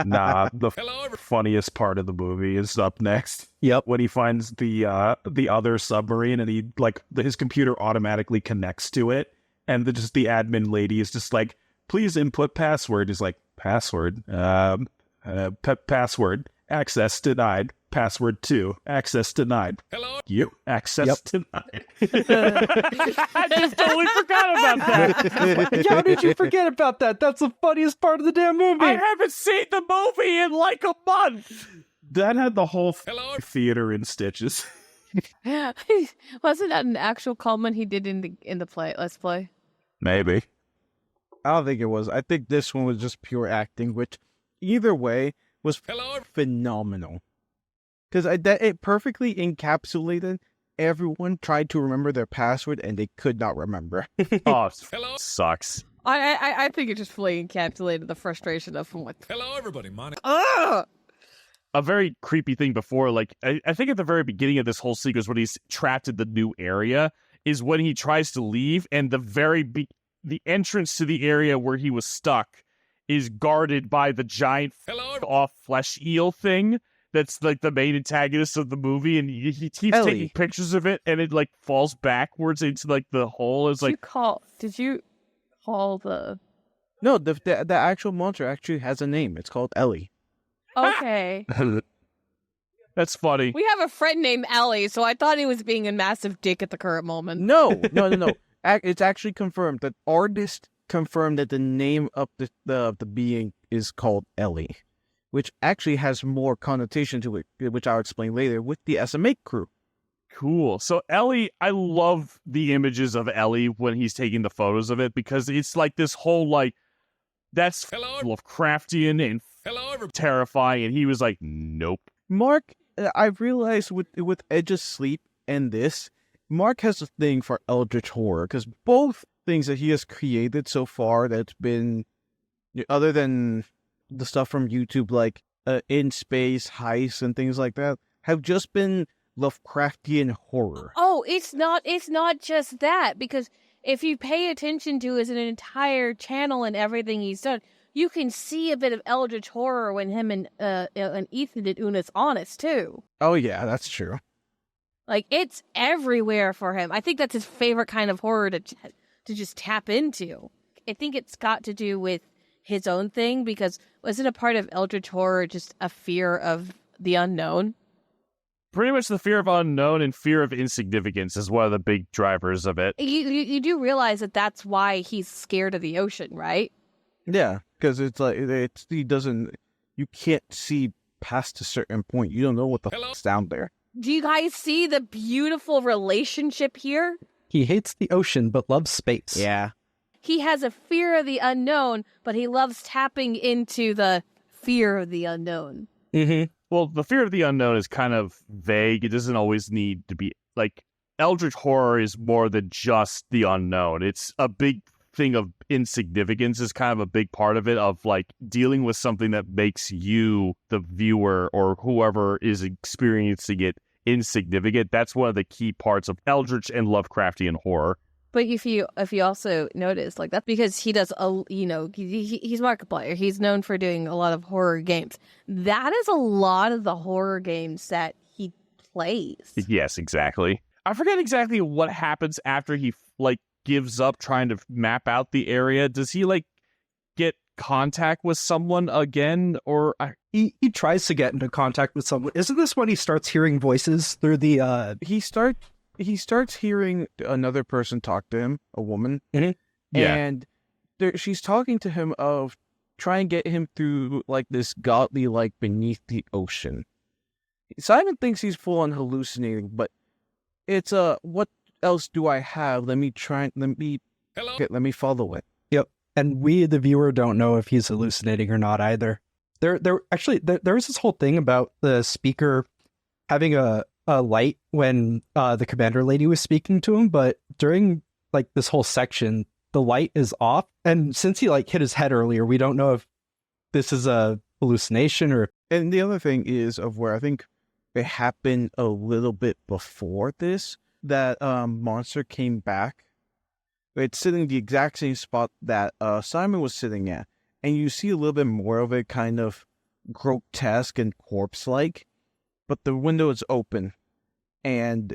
Nah, the Hello, everybody. funniest part of the movie is up next. Yep. When he finds the other submarine, and his computer automatically connects to it, and the admin lady is just like, please input password. Is like, password. Password. Access denied. Password 2. Access denied. Hello? You. Access denied. I just totally forgot about that. How did you forget about that? That's the funniest part of the damn movie. I haven't seen the movie in like a month. That had the whole Hello? theater in stitches. Wasn't that an actual comment he did in the play? Let's play. Maybe. I don't think it was. I think this one was just pure acting, which either way was Hello? phenomenal. Because it perfectly encapsulated everyone tried to remember their password and they could not remember. Oh, Hello? sucks. I think it just fully encapsulated the frustration of what. Hello, everybody. My name. Ugh! A very creepy thing before, like, I think at the very beginning of this whole sequence when he's trapped in the new area is when he tries to leave, and the entrance to the area where he was stuck is guarded by the giant Hello? off flesh eel thing that's like the main antagonist of the movie, and he keeps Ellie. taking pictures of it, and it like falls backwards into like the hole. It's like, Did you call the? No, the actual monster actually has a name. It's called Ellie. Okay. that's funny. We have a friend named Ellie, so I thought he was being a massive dick at the current moment. No. It's actually confirmed. The artist confirmed that the name of the being is called Ellie, which actually has more connotation to it, which I'll explain later with the SMA crew. Cool. So Ellie, I love the images of Ellie when he's taking the photos of it because it's like this whole like that's Hello? Lovecraftian and Hello, everybody. terrifying, and he was like, nope. Mark, I've realized with Edge of Sleep and this, Mark has a thing for eldritch horror because both things that he has created so far that's been, other than the stuff from YouTube like In Space, Heist, and things like that, have just been Lovecraftian horror. Oh, it's not just that, because if you pay attention to his entire channel and everything he's done, you can see a bit of eldritch horror when him and Ethan did Una's Honest too. Oh yeah, that's true. Like, it's everywhere for him. I think that's his favorite kind of horror to just tap into. I think it's got to do with his own thing, because wasn't a part of eldritch horror just a fear of the unknown? Pretty much the fear of unknown and fear of insignificance is one of the big drivers of it. You do realize that that's why he's scared of the ocean, right? Yeah, because it's like you can't see past a certain point. You don't know what the fuck's down there. Do you guys see the beautiful relationship here? He hates the ocean but loves space. Yeah. He has a fear of the unknown, but he loves tapping into the fear of the unknown. Mm-hmm. Well, the fear of the unknown is kind of vague. It doesn't always need to be like eldritch horror is more than just the unknown. It's a big thing of insignificance is kind of a big part of it, of like dealing with something that makes you, the viewer, or whoever is experiencing it, insignificant. That's one of the key parts of eldritch and Lovecraftian horror. But if you also notice, like, that's because he does he's Markiplier. He's known for doing a lot of horror games. That is a lot of the horror games that he plays. Yes, exactly. I forget exactly what happens after he like gives up trying to map out the area. Does he like get contact with someone again, or He tries to get into contact with someone. Isn't this when he starts hearing voices through the He starts hearing another person talk to him, a woman, Yeah. and she's talking to him of try and get him through like this godly like beneath the ocean. Simon thinks he's full on hallucinating, but it's what else do I have? Let me Hello? let me follow it. Yep. And we, the viewer, don't know if he's hallucinating or not either. There was this whole thing about the speaker having a light when the commander lady was speaking to him, but during like this whole section, the light is off. And since he like hit his head earlier, we don't know if this is a hallucination or. And the other thing is of where I think it happened a little bit before this, that monster came back. It's sitting the exact same spot that Simon was sitting at. And you see a little bit more of it kind of grotesque and corpse-like. But the window is open. And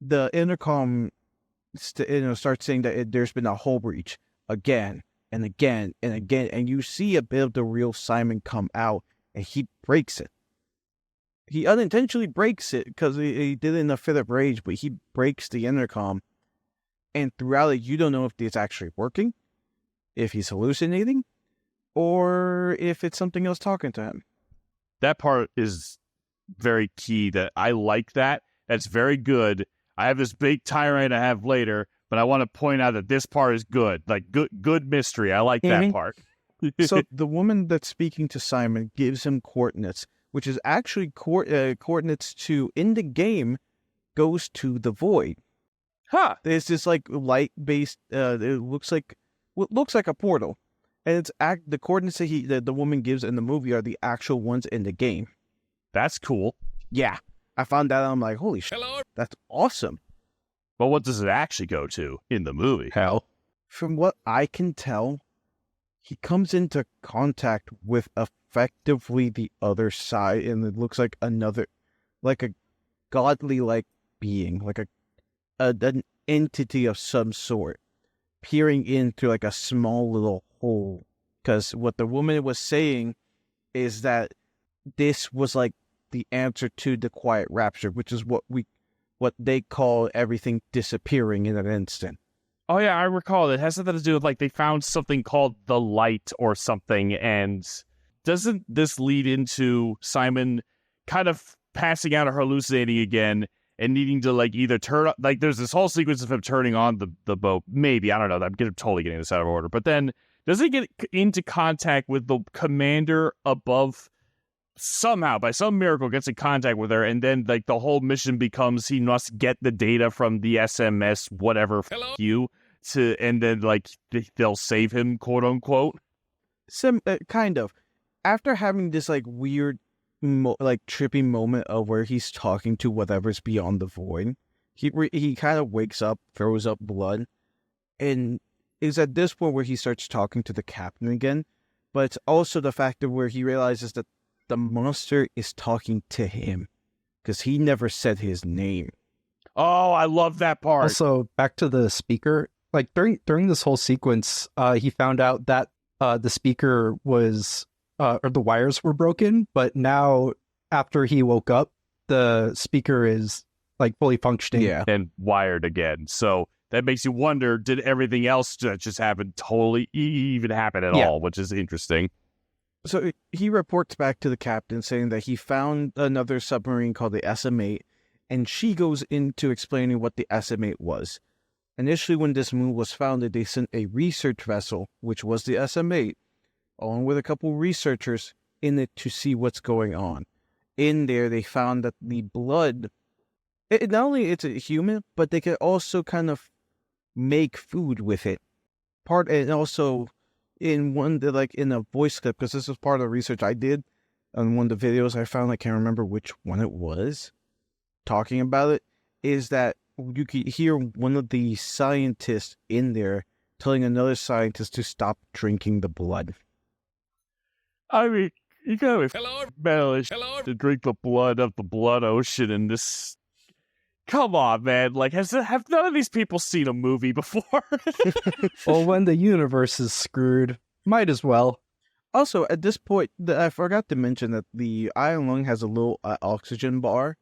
the intercom starts saying that there's been a hull breach again. and again and again, and you see a bit of the real Simon come out, and he breaks it. He unintentionally breaks it because he did it in a fit of rage, but he breaks the intercom, and throughout it, you don't know if it's actually working, if he's hallucinating, or if it's something else talking to him. That part is very key. That I like that. That's very good. I have this big tirade I have later, but I want to point out that this part is good. Like good mystery. I like that part. So the woman that's speaking to Simon gives him coordinates, which is actually coordinates to, in the game, goes to the void. Huh. There's this like light-based, it looks like a portal. And it's the coordinates that the woman gives in the movie are the actual ones in the game. That's cool. Yeah. I found that out, I'm like, holy shit, that's awesome. But what does it actually go to in the movie? Hell. From what I can tell, he comes into contact with effectively the other side, and it looks like another, like a godly-like being, like an entity of some sort, peering in through like a small little hole. Because what the woman was saying is that this was like the answer to the quiet rapture, which is what they call everything disappearing in an instant. Oh yeah, I recall. It has something to do with like they found something called the light or something, and doesn't this lead into Simon kind of passing out or hallucinating again and needing to like either turn, like there's this whole sequence of him turning on the boat, maybe, I don't know, totally getting this out of order, but then does he get into contact with the commander above? Somehow, by some miracle, gets in contact with her, and then like the whole mission becomes he must get the data from the SMS, whatever, and then like they'll save him, quote unquote. Kind of. After having this like weird, like trippy moment of where he's talking to whatever's beyond the void, he kind of wakes up, throws up blood, and is at this point where he starts talking to the captain again. But it's also the fact of where he realizes that the monster is talking to him because he never said his name. Oh, I love that part. Also, back to the speaker. Like during this whole sequence, he found out that the speaker was or the wires were broken. But now, after he woke up, the speaker is like fully functioning and wired again. So that makes you wonder: did everything else that just happened totally even happen at all? Which is interesting. So he reports back to the captain saying that he found another submarine called the SM-8, and she goes into explaining what the SM-8 was. Initially, when this moon was founded, they sent a research vessel, which was the SM-8, along with a couple researchers in it to see what's going on. In there, they found that the blood, not only it's a human, but they could also kind of make food with it. And also in in a voice clip, because this was part of the research I did on one of the videos I found, I can't remember which one it was, talking about it, is that you could hear one of the scientists in there telling another scientist to stop drinking the blood. I mean, you gotta manage to drink the blood of the blood ocean in this. Come on, man. Like, have none of these people seen a movie before? Well, when the universe is screwed, might as well. Also, at this point, I forgot to mention that the Iron Lung has a little oxygen bar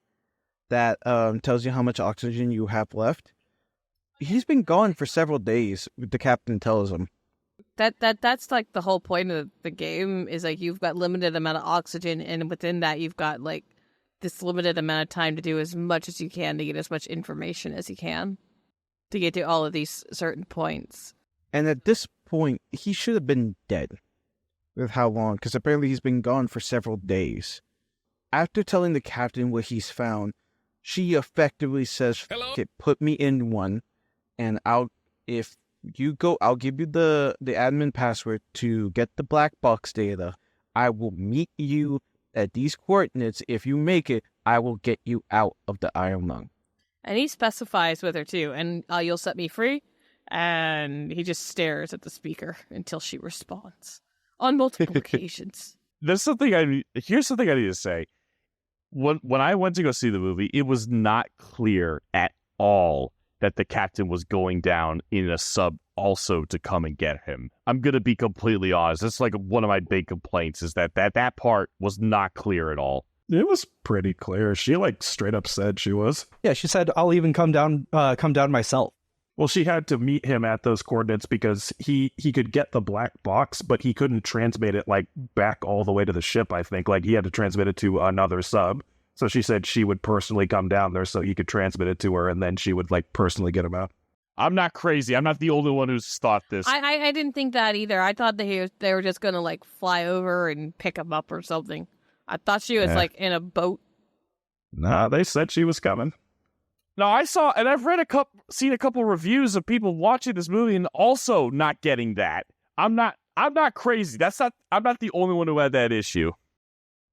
that tells you how much oxygen you have left. He's been gone for several days, the captain tells him. That's like the whole point of the game, is like you've got limited amount of oxygen, and within that you've got like this limited amount of time to do as much as you can to get as much information as you can to get to all of these certain points. And at this point, he should have been dead. With how long? Because apparently he's been gone for several days. After telling the captain what he's found, she effectively says, okay, put me in one, and if you go, I'll give you the admin password to get the black box data. I will meet you at these coordinates. If you make it, I will get you out of the Iron Lung. And he specifies with her too, and you'll set me free. And he just stares at the speaker until she responds on multiple occasions. Here's something I need to say. When I went to go see the movie, it was not clear at all that the captain was going down in a sub also to come and get him. I'm going to be completely honest. That's like one of my big complaints is that part was not clear at all. It was pretty clear. She like straight up said she was. Yeah, she said, "I'll even come down myself." Well, she had to meet him at those coordinates because he could get the black box, but he couldn't transmit it like back all the way to the ship, I think. Like he had to transmit it to another sub. So she said she would personally come down there so he could transmit it to her, and then she would like personally get him out. I'm not crazy. I'm not the only one who's thought this. I didn't think that either. I thought that they were just going to like fly over and pick him up or something. I thought she was like in a boat. Nah, they said she was coming. No, I saw, and I've seen a couple reviews of people watching this movie and also not getting that. I'm not crazy. I'm not the only one who had that issue.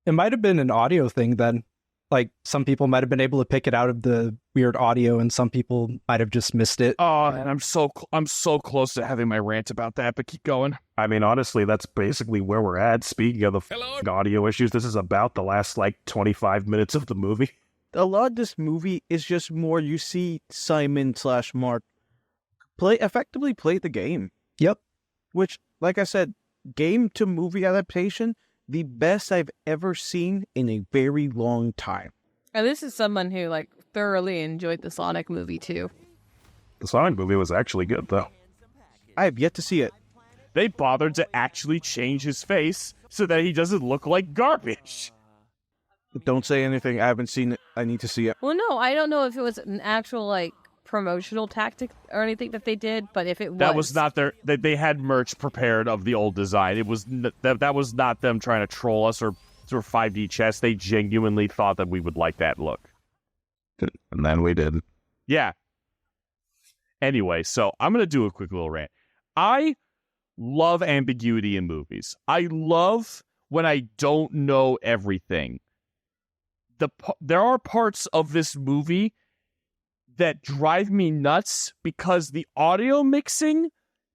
It might have been an audio thing then. Like, some people might have been able to pick it out of the weird audio, and some people might have just missed it. Oh, and I'm so close to having my rant about that, but keep going. I mean, honestly, that's basically where we're at. Speaking of the audio issues, this is about the last, 25 minutes of the movie. A lot of this movie is just more you see Simon/Mark effectively play the game. Yep. Which, like I said, game to movie adaptation, the best I've ever seen in a very long time. And this is someone who thoroughly enjoyed the Sonic movie too. The Sonic movie was actually good, though. I have yet to see it. They bothered to actually change his face so that he doesn't look like garbage. Don't say anything. I haven't seen it. I need to see it. Well, no, I don't know if it was an actual promotional tactic or anything that they did, but if it was, that was not their. They had merch prepared of the old design. It was that was not them trying to troll us or 5D chess. They genuinely thought that we would like that look, and then we did. Yeah. Anyway, so I'm gonna do a quick little rant. I love ambiguity in movies. I love when I don't know everything. There are parts of this movie that drive me nuts because the audio mixing,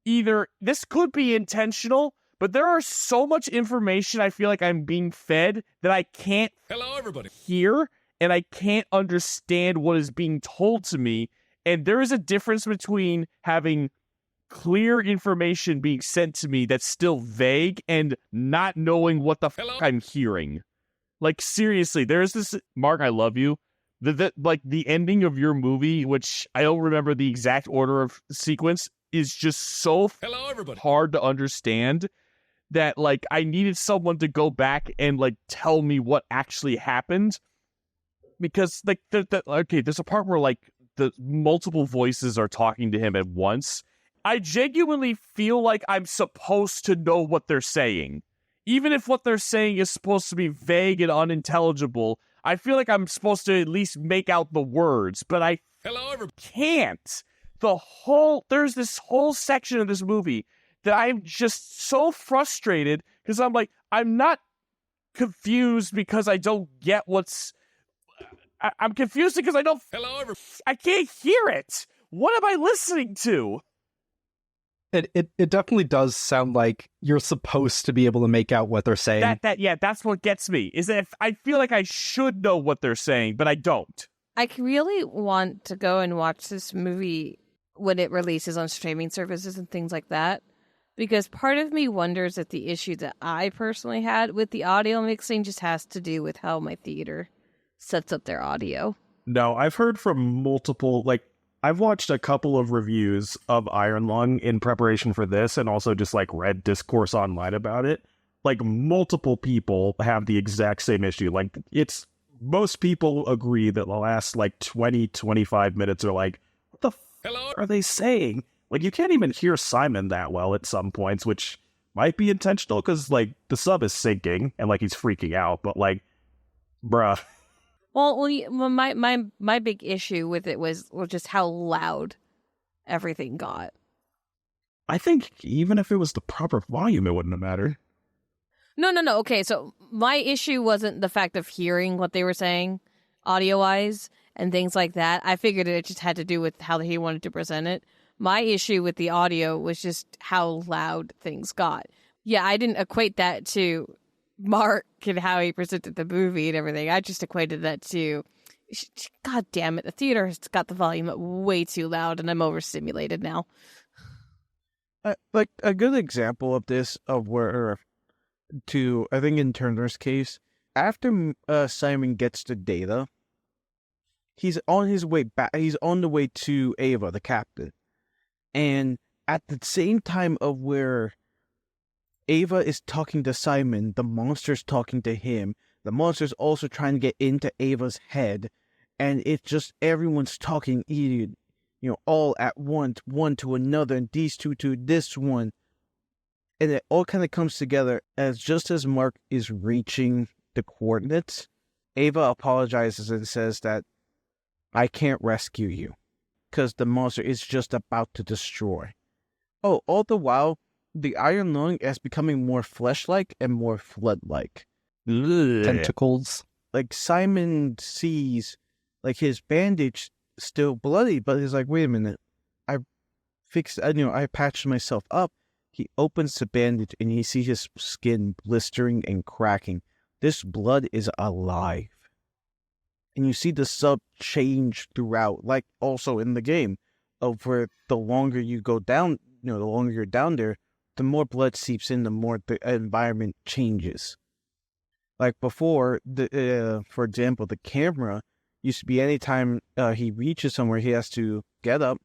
this could be intentional, but there are so much information I feel like I'm being fed that I can't hear and I can't understand what is being told to me. And there is a difference between having clear information being sent to me that's still vague and not knowing what the fuck I'm hearing. Seriously, there's this, Mark, I love you. The ending of your movie, which I don't remember the exact order of sequence, is just so hard to understand that, I needed someone to go back and, tell me what actually happened. Because, there's a part where, the multiple voices are talking to him at once. I genuinely feel like I'm supposed to know what they're saying. Even if what they're saying is supposed to be vague and unintelligible, I feel like I'm supposed to at least make out the words, but I can't. There's this whole section of this movie that I'm just so frustrated because I'm not confused because I don't get I'm confused because I can't hear it. What am I listening to? It definitely does sound like you're supposed to be able to make out what they're saying. That's what gets me, is that I feel like I should know what they're saying, but I don't. I really want to go and watch this movie when it releases on streaming services and things like that, because part of me wonders if the issue that I personally had with the audio mixing just has to do with how my theater sets up their audio. No, I've heard from multiple, I've watched a couple of reviews of Iron Lung in preparation for this and also just read discourse online about it. Multiple people have the exact same issue. Most people agree that the last 20-25 minutes are what the f are they saying? You can't even hear Simon that well at some points, which might be intentional because the sub is sinking and he's freaking out, but bruh. Well, my big issue with it was just how loud everything got. I think even if it was the proper volume, it wouldn't have mattered. No. Okay, so my issue wasn't the fact of hearing what they were saying audio-wise and things like that. I figured it just had to do with how he wanted to present it. My issue with the audio was just how loud things got. Yeah, I didn't equate that to Mark and how he presented the movie and everything. I just equated that to God damn it, the theater has got the volume up way too loud and I'm overstimulated now. Like a good example of this, of where, I think in Turner's case, after Simon gets the data, he's on his way back. He's on the way to Ava, the captain, and at the same time of where Ava is talking to Simon, the monster's talking to him. The monster's also trying to get into Ava's head, and it's just everyone's talking, all at once, one to another, and these two to this one. And it all kind of comes together as just as Mark is reaching the coordinates, Ava apologizes and says that I can't rescue you because the monster is just about to destroy. Oh, all the while, the Iron Lung is becoming more flesh-like and more flood-like. Tentacles. Like Simon sees, like his bandage still bloody, but he's like, wait a minute, I patched myself up. He opens the bandage and he sees his skin blistering and cracking. This blood is alive. And you see the sub change throughout, like also in the game, of where the longer you go down, the longer you're down there, the more blood seeps in, the more the environment changes. Like before, for example, the camera used to be anytime he reaches somewhere, he has to get up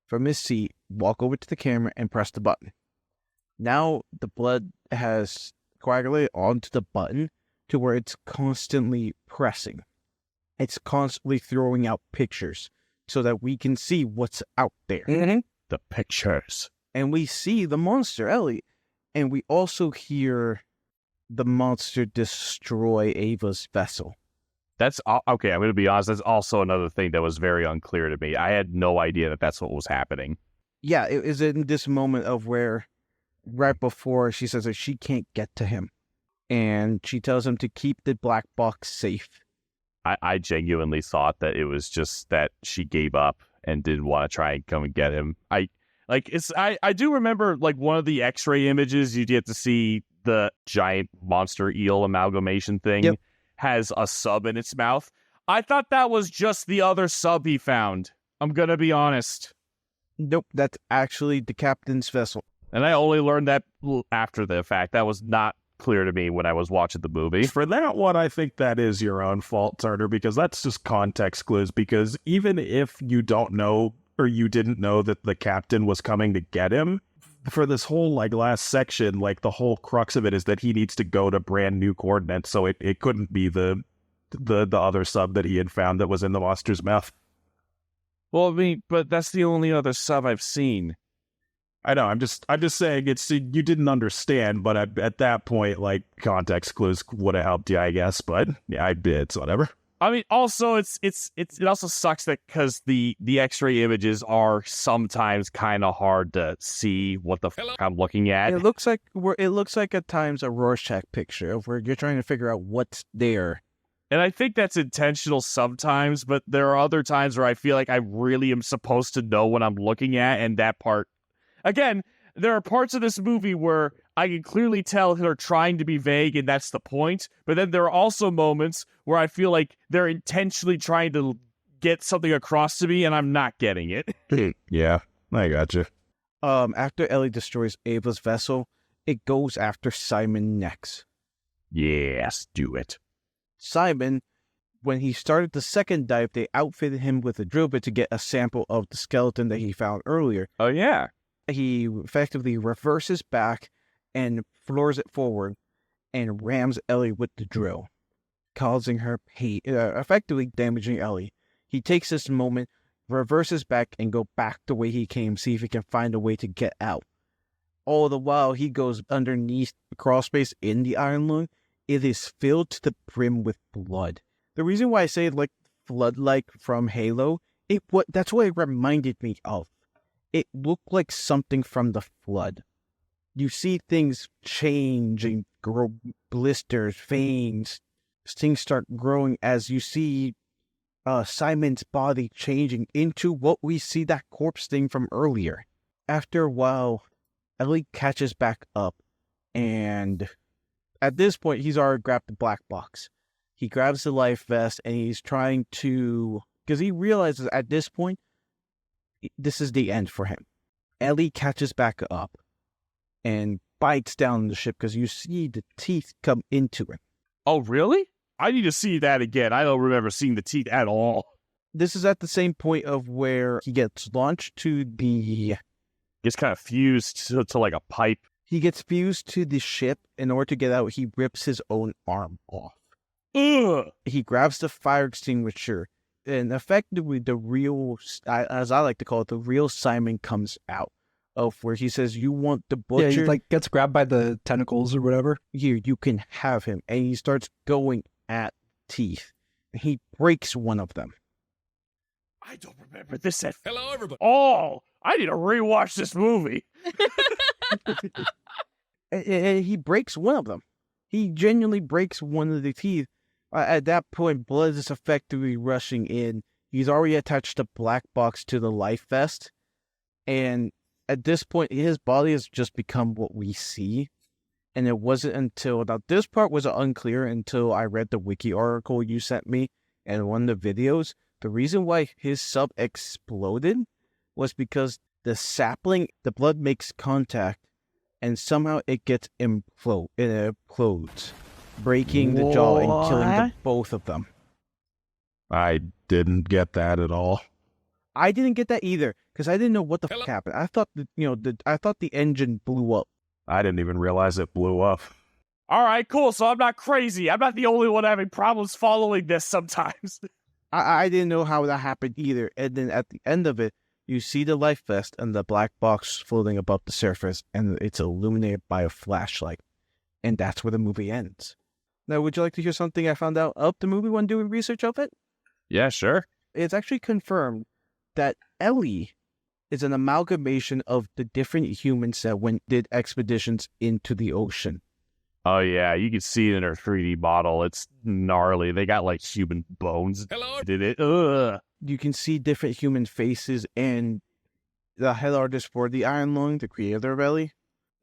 from his seat, walk over to the camera, and press the button. Now the blood has coagulated onto the button to where it's constantly pressing. It's constantly throwing out pictures so that we can see what's out there. Mm-hmm. The pictures. And we see the monster, Ellie. And we also hear the monster destroy Ava's vessel. That's okay. I'm going to be honest. That's also another thing that was very unclear to me. I had no idea that that's what was happening. Yeah, it is in this moment of where, right before she says that she can't get to him, and she tells him to keep the black box safe. I genuinely thought that it was just that she gave up and didn't want to try and come and get him. I do remember like one of the X-ray images you get to see the giant monster eel amalgamation thing has a sub in its mouth. I thought that was just the other sub he found. I'm gonna be honest. Nope, that's actually the captain's vessel. And I only learned that after the fact. That was not clear to me when I was watching the movie. For that one, I think that is your own fault, Turner, because that's just context clues. Because even if you don't know or you didn't know that the captain was coming to get him, for this whole last section, the whole crux of it is that he needs to go to brand new coordinates. So it couldn't be the other sub that he had found that was in the monster's mouth. Well, I mean, but that's the only other sub I've seen. I know. I'm just saying you didn't understand, but at that point, context clues would have helped you, I guess. But yeah, it's whatever. I mean, also it also sucks that because the X-ray images are sometimes kind of hard to see what the fuck I'm looking at. It looks like at times a Rorschach picture of where you're trying to figure out what's there. And I think that's intentional sometimes, but there are other times where I feel like I really am supposed to know what I'm looking at, and that part. Again, there are parts of this movie where I can clearly tell they're trying to be vague, and that's the point. But then there are also moments where I feel like they're intentionally trying to get something across to me, and I'm not getting it. Yeah, I gotcha. After Ellie destroys Ava's vessel, it goes after Simon next. Yes, do it. Simon, when he started the second dive, they outfitted him with a drill bit to get a sample of the skeleton that he found earlier. Oh, yeah. He effectively reverses back and floors it forward and rams Ellie with the drill, causing her pain, effectively damaging Ellie. He takes this moment, reverses back, and go back the way he came, see if he can find a way to get out. All the while, he goes underneath the crawl space in the Iron Lung. It is filled to the brim with blood. The reason why I say flood-like from Halo, that's what it reminded me of. It looked like something from the Flood. You see things change and grow, blisters, veins. Things start growing as you see Simon's body changing into what we see that corpse thing from earlier. After a while, Ellie catches back up, and at this point, he's already grabbed the black box. He grabs the life vest and he's trying to... Because he realizes at this point, this is the end for him. Ellie catches back up and bites down the ship because you see the teeth come into it. Oh, really? I need to see that again. I don't remember seeing the teeth at all. This is at the same point of where he gets launched to the... Gets kind of fused to like a pipe. He gets fused to the ship. In order to get out, he rips his own arm off. Ugh. He grabs the fire extinguisher, and effectively the real, as I like to call it, the real Simon comes out of where he says, you want the butcher? Yeah, he like gets grabbed by the tentacles or whatever. Here, you can have him. And he starts going at teeth. He breaks one of them. I don't remember this at Hello, everybody. all. I need to rewatch this movie. And he breaks one of them. He genuinely breaks one of the teeth. At that point, blood is effectively rushing in. He's already attached the black box to the life vest. And at this point, his body has just become what we see. And it wasn't until... Now, this part was unclear until I read the wiki article you sent me and one of the videos. The reason why his sub exploded was because the sapling, the blood makes contact, and somehow it gets it implodes, breaking the jaw and killing both of them. I didn't get that at all. I didn't get that either because I didn't know what the fuck happened. I thought I thought the engine blew up. I didn't even realize it blew up. All right, cool. So I'm not crazy. I'm not the only one having problems following this sometimes. I didn't know how that happened either. And then at the end of it, you see the life vest and the black box floating above the surface, and it's illuminated by a flashlight. And that's where the movie ends. Now, would you like to hear something I found out of the movie when doing research of it? Yeah, sure. It's actually confirmed that Ellie is an amalgamation of the different humans that did expeditions into the ocean. Oh, yeah. You can see it in her 3D model. It's gnarly. They got, like, human bones. Hello. Did it? Ugh. You can see different human faces, and the head artist for the Iron Lung, the creator of Ellie,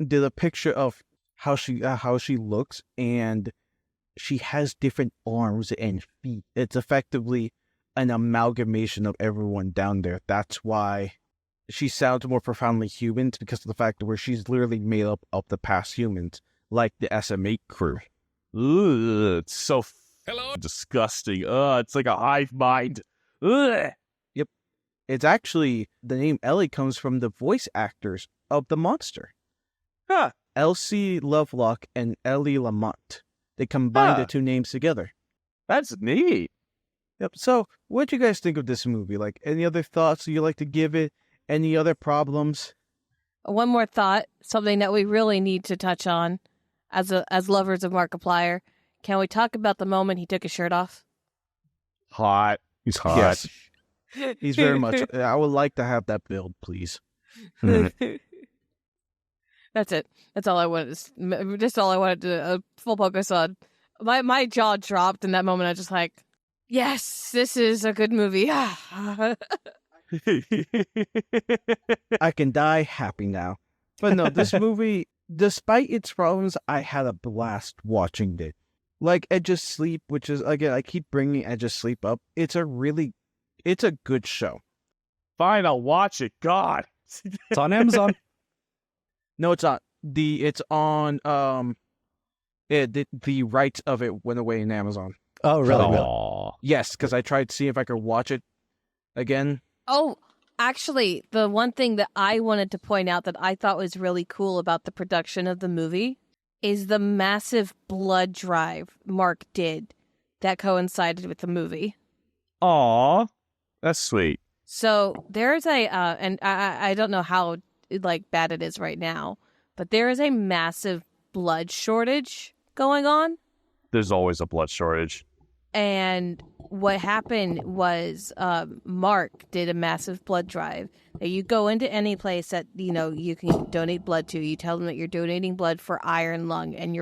did a picture of how she looks, and she has different arms and feet. It's effectively an amalgamation of everyone down there. That's why she sounds more profoundly human, because of the fact that where she's literally made up of the past humans, like the SM8 crew. Ugh, it's so disgusting. It's like a hive mind. Ugh. Yep. It's actually, the name Ellie comes from the voice actors of the monster. Huh. Elsie Lovelock and Ellie Lamont. They combined the two names together. That's neat. Yep. So, what do you guys think of this movie? Like, any other thoughts you'd like to give it? Any other problems? One more thought, something that we really need to touch on as lovers of Markiplier. Can we talk about the moment he took his shirt off? Hot. He's hot. Yes. He's very much. I would like to have that build, please. That's it. That's all I wanted. Just all I wanted to full focus on. My jaw dropped in that moment. I was just like, yes, this is a good movie. I can die happy now. But no, this movie, despite its problems, I had a blast watching it. Like Edge of Sleep, which is, again, I keep bringing Edge of Sleep up. It's a good show. Fine, I'll watch it. God. It's on Amazon. No, it's not. It's on, the rights of it went away in Amazon. Oh, really? Aww. Yes, because I tried to see if I could watch it again. Oh, actually, the one thing that I wanted to point out that I thought was really cool about the production of the movie is the massive blood drive Mark did that coincided with the movie. Aw, that's sweet. So there's and I don't know how bad it is right now, but there is a massive blood shortage going on. There's always a blood shortage. And what happened was Mark did a massive blood drive. Now, you go into any place that you can donate blood to. You tell them that you're donating blood for Iron Lung, and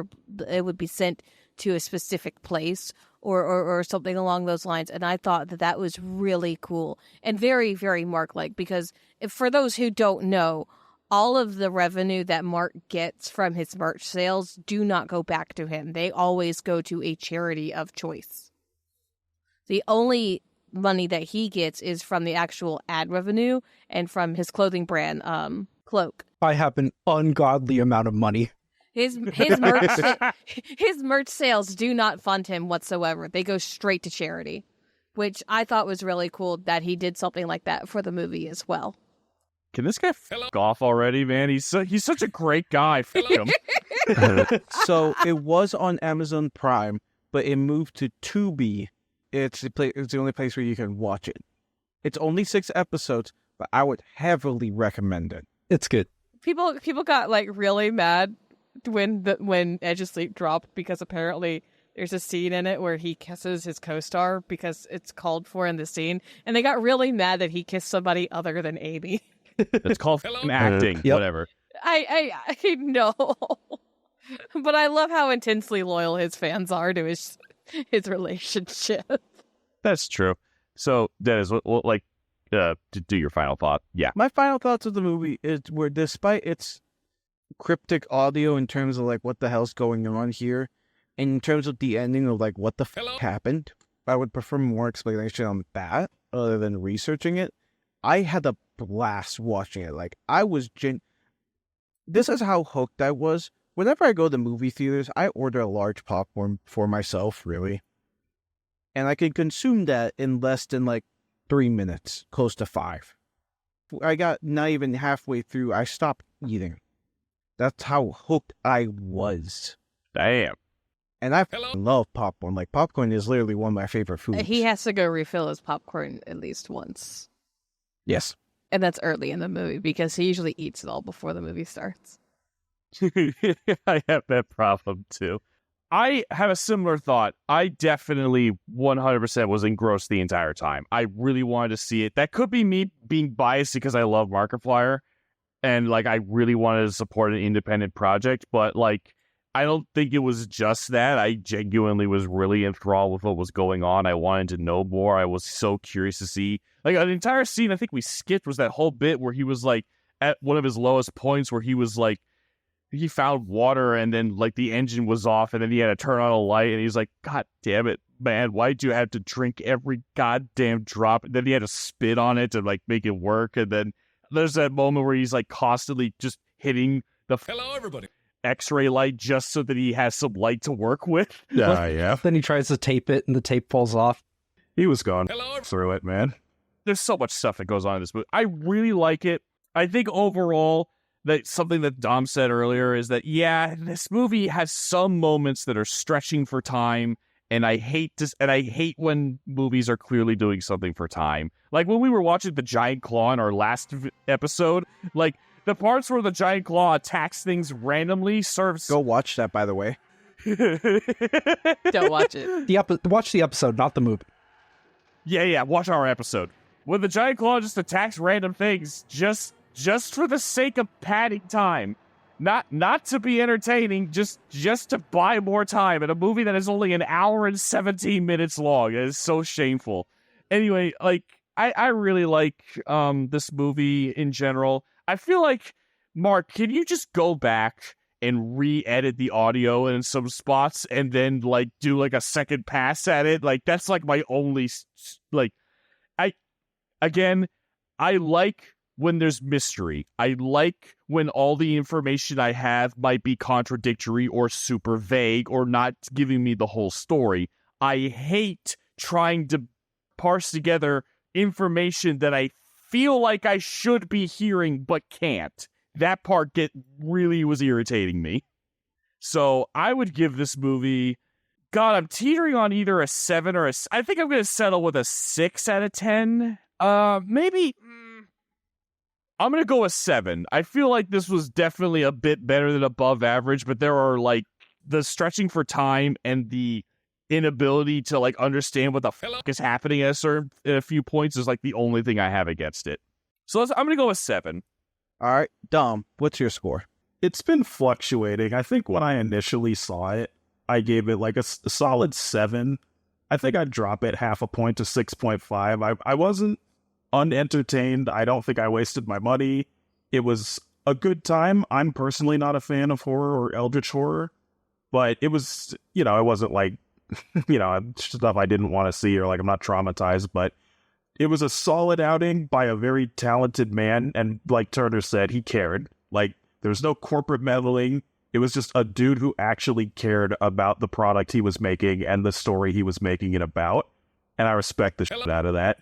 it would be sent to a specific place or something along those lines. And I thought that was really cool and very, very Mark-like, because for those who don't know, all of the revenue that Mark gets from his merch sales do not go back to him. They always go to a charity of choice. The only money that he gets is from the actual ad revenue and from his clothing brand, Cloak. I have an ungodly amount of money. His merch sales do not fund him whatsoever. They go straight to charity, which I thought was really cool that he did something like that for the movie as well. Can this guy fuck off already, man? He's such a great guy. Fuck him. So it was on Amazon Prime, but it moved to Tubi. It's the only place where you can watch it. It's only 6 episodes, but I would heavily recommend it. It's good. People got like really mad when Edge of Sleep dropped because apparently there's a scene in it where he kisses his co-star because it's called for in the scene, and they got really mad that he kissed somebody other than Amy. It's called acting, Yep. whatever. I know, but I love how intensely loyal his fans are to his relationship. That's true. So, Dennis, to do your final thought. Yeah. My final thoughts of the movie were, despite its cryptic audio in terms of like what the hell's going on here, and in terms of the ending of like what the happened, I would prefer more explanation on that other than researching it. I had a blast watching it. Like, I was this is how hooked I was. Whenever I go to movie theaters, I order a large popcorn for myself, really. And I can consume that in less than like 3 minutes, close to 5. I got not even halfway through, I stopped eating. That's how hooked I was. Damn. And I love popcorn. Like, popcorn is literally one of my favorite foods. He has to go refill his popcorn at least once. Yes. And that's early in the movie because he usually eats it all before the movie starts. I have that problem too. I have a similar thought. I definitely 100% was engrossed the entire time. I really wanted to see it. That could be me being biased because I love Markiplier and like I really wanted to support an independent project, but like I don't think it was just that. I genuinely was really enthralled with what was going on. I wanted to know more. I was so curious to see. Like, an entire scene I think we skipped was that whole bit where he was, like, at one of his lowest points where he was, like, he found water and then, like, the engine was off and then he had to turn on a light and he's like, God damn it, man, why do you have to drink every goddamn drop? And then he had to spit on it to, like, make it work. And then there's that moment where he's, like, constantly just hitting the Hello, everybody. X-ray light just so that he has some light to work with. Yeah. Then he tries to tape it and the tape falls off. He was going Hello. through it, man. There's so much stuff that goes on in this movie. I really like it. I think overall that something that Dom said earlier is that, yeah, this movie has some moments that are stretching for time, and I hate when movies are clearly doing something for time. Like when we were watching the giant claw in our last episode, like the parts where the giant claw attacks things randomly serves. Go watch that, by the way. Don't watch it. Watch the episode, not the movie. Yeah, watch our episode. When the giant claw just attacks random things, just for the sake of padding time. Not to be entertaining, just to buy more time in a movie that is only an hour and 17 minutes long. It is so shameful. Anyway, like, I really like this movie in general. I feel like, Mark, can you just go back and re-edit the audio in some spots and then, like, do, like, a second pass at it? Like, that's, like, my only, like, I like when there's mystery. I like when all the information I have might be contradictory or super vague or not giving me the whole story. I hate trying to parse together information that I feel like I should be hearing but can't. That part really was irritating me. So I would give this movie, God, I'm teetering on either a 7 or I think I'm going to settle with a 6 out of 10. Maybe I'm going to go a 7. I feel like this was definitely a bit better than above average, but there are, like, the stretching for time and the inability to, like, understand what the fuck is happening at a few points is, like, the only thing I have against it. So I'm going to go with 7. All right, Dom, what's your score? It's been fluctuating. I think when I initially saw it, I gave it like a solid 7. I think I'd drop it half a point to 6.5. I wasn't unentertained. I don't think I wasted my money. It was a good time. I'm personally not a fan of horror or eldritch horror, but it was, it wasn't like, stuff I didn't want to see or like I'm not traumatized, but it was a solid outing by a very talented man. And like Terner said, he cared. Like, there was no corporate meddling. It was just a dude who actually cared about the product he was making and the story he was making it about. And I respect the shit out of that.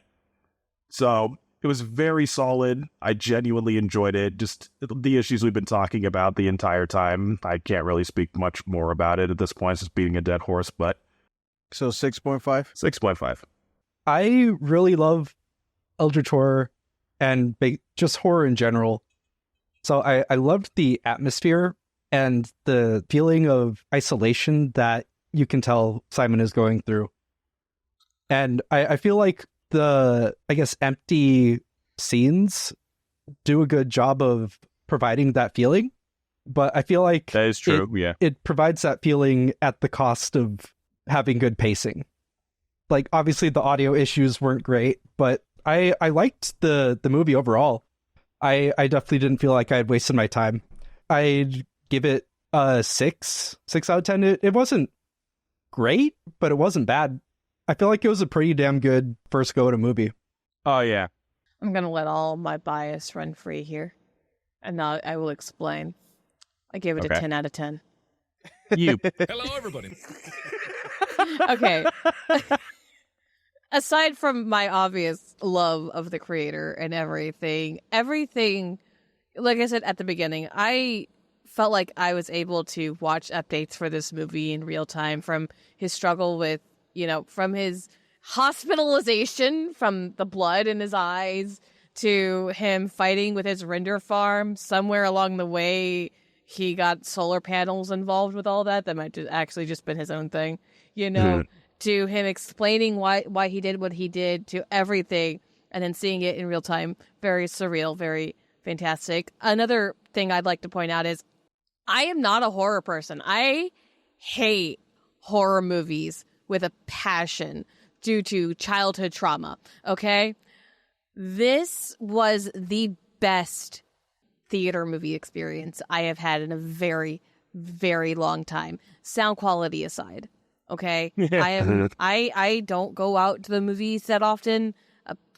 So it was very solid. I genuinely enjoyed it. Just the issues we've been talking about the entire time. I can't really speak much more about it at this point. It's just beating a dead horse, but... So 6.5? 6.5. I really love eldritch horror and just horror in general. So I loved the atmosphere and the feeling of isolation that you can tell Simon is going through. And I feel like the, empty scenes do a good job of providing that feeling. But I feel like that is true, yeah. It provides that feeling at the cost of having good pacing. Like, obviously the audio issues weren't great, but I liked the movie overall. I definitely didn't feel like I had wasted my time. I'd give it a 6 out of 10. It wasn't great, but it wasn't bad. I feel like it was a pretty damn good first go at a movie. Oh, yeah. I'm going to let all my bias run free here. And now I will explain. I gave it a 10 out of 10. You. Hello, everybody. Okay. Aside from my obvious love of the creator and everything, like I said at the beginning, I felt like I was able to watch updates for this movie in real time, from his struggle with, from his hospitalization, from the blood in his eyes, to him fighting with his render farm. Somewhere along the way, he got solar panels involved with all that. That might actually just been his own thing, to him explaining why he did what he did, to everything, and then seeing it in real time. Very surreal, very fantastic. Another thing I'd like to point out is I am not a horror person. I hate horror movies with a passion due to childhood trauma, okay? This was the best theater movie experience I have had in a very, very long time. Sound quality aside, okay? I don't go out to the movies that often.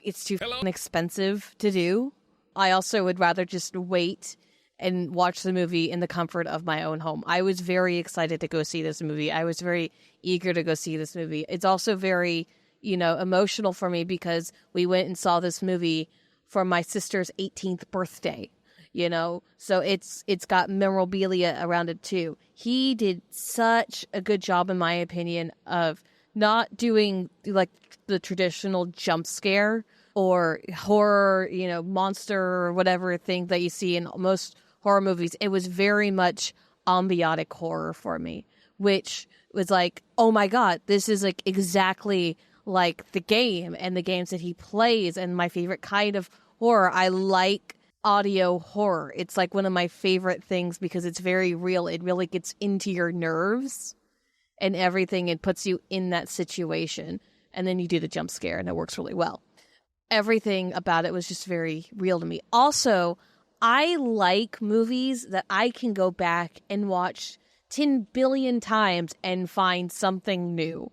It's too expensive to do. I also would rather just wait and watch the movie in the comfort of my own home. I was very excited to go see this movie. I was very eager to go see this movie. It's also very, emotional for me because we went and saw this movie for my sister's 18th birthday, So it's got memorabilia around it too. He did such a good job, in my opinion, of not doing like the traditional jump scare or horror, monster or whatever thing that you see in most horror movies. It was very much ambiotic horror for me, which was like, oh my God, this is like exactly like the game and the games that he plays and my favorite kind of horror. I like audio horror. It's like one of my favorite things because it's very real. It really gets into your nerves and everything and puts you in that situation. And then you do the jump scare and it works really well. Everything about it was just very real to me. Also, I like movies that I can go back and watch 10 billion times and find something new,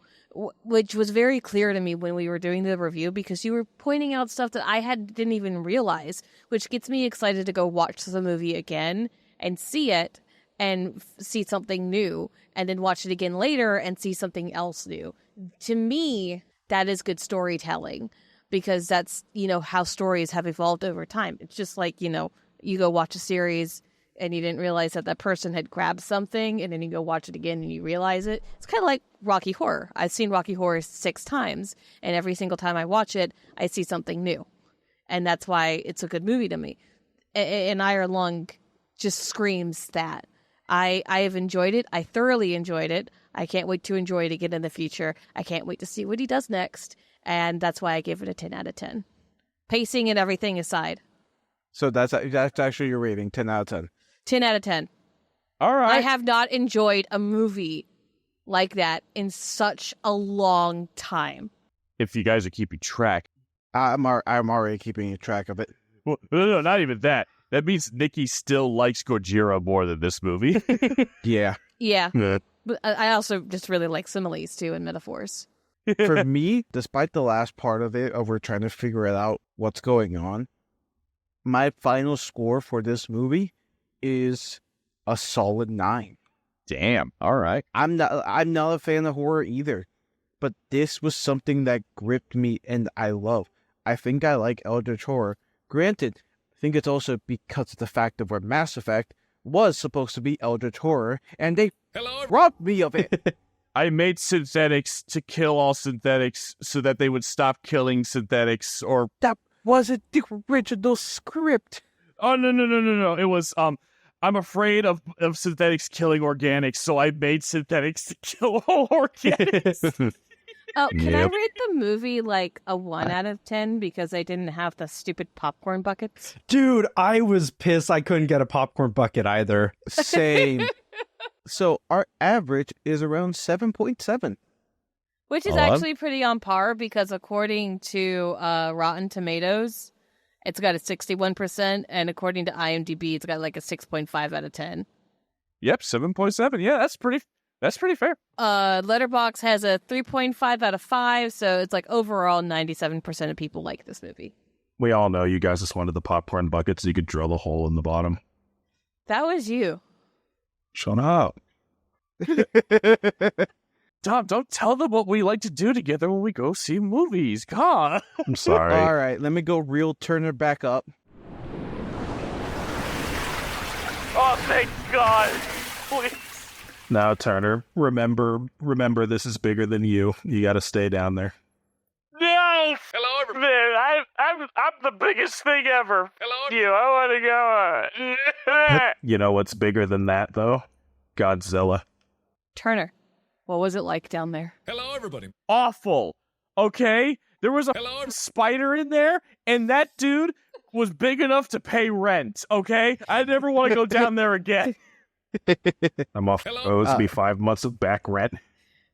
which was very clear to me when we were doing the review because you were pointing out stuff that I didn't even realize, which gets me excited to go watch the movie again and see it and see something new, and then watch it again later and see something else new. To me, that is good storytelling because that's, how stories have evolved over time. It's just like, you go watch a series and you didn't realize that person had grabbed something, and then you go watch it again and you realize it. It's kind of like Rocky Horror. I've seen Rocky Horror 6 times, and every single time I watch it, I see something new. And that's why it's a good movie to me. And Iron Lung just screams that. I have enjoyed it. I thoroughly enjoyed it. I can't wait to enjoy it again in the future. I can't wait to see what he does next. And that's why I give it a 10 out of 10. Pacing and everything aside. So that's actually your rating, 10 out of 10. 10 out of 10. All right. I have not enjoyed a movie like that in such a long time. If you guys are keeping track. I'm already keeping track of it. Well, no, not even that. That means Nikki still likes Gojira more than this movie. Yeah. Yeah. Yeah. But I also just really like similes, too, and metaphors. For me, despite the last part of it, of we're trying to figure it out what's going on, my final score for this movie is a solid 9. Damn. All right. I'm not a fan of horror either, but this was something that gripped me and I love. I think I like Eldritch horror. Granted, I think it's also because of the fact of where Mass Effect was supposed to be Eldritch horror, and they robbed me of it. I made synthetics to kill all synthetics so that they would stop killing synthetics, or... That wasn't the original script. Oh, no. It was, I'm afraid of synthetics killing organics, so I made synthetics to kill all organics. Oh, can I Yep. rate the movie like a 1 out of 10 because I didn't have the stupid popcorn buckets? Dude, I was pissed I couldn't get a popcorn bucket either. Same. So our average is around 7.7. Which is Oh, actually pretty on par because according to Rotten Tomatoes, it's got a 61%, and according to IMDb, it's got like a 6.5 out of 10. Yep, 7.7. Yeah, that's pretty fair. Letterboxd has a 3.5 out of 5, so it's like overall 97% of people like this movie. We all know you guys just wanted the popcorn bucket so you could drill a hole in the bottom. That was you. Shut up. Tom, don't tell them what we like to do together when we go see movies. God. I'm sorry. All right, let me go reel Turner back up. Oh, thank God. Please. Now, Turner, remember, this is bigger than you. You got to stay down there. No! Hello, everybody. I'm the biggest thing ever. Hello, you. I want to go. You know what's bigger than that, though? Godzilla. Turner, what was it like down there? Hello, everybody. Awful. Okay? There was a spider in there, and that dude was big enough to pay rent, okay? I never want to go down there again. I'm off owes me 5 months of back rent.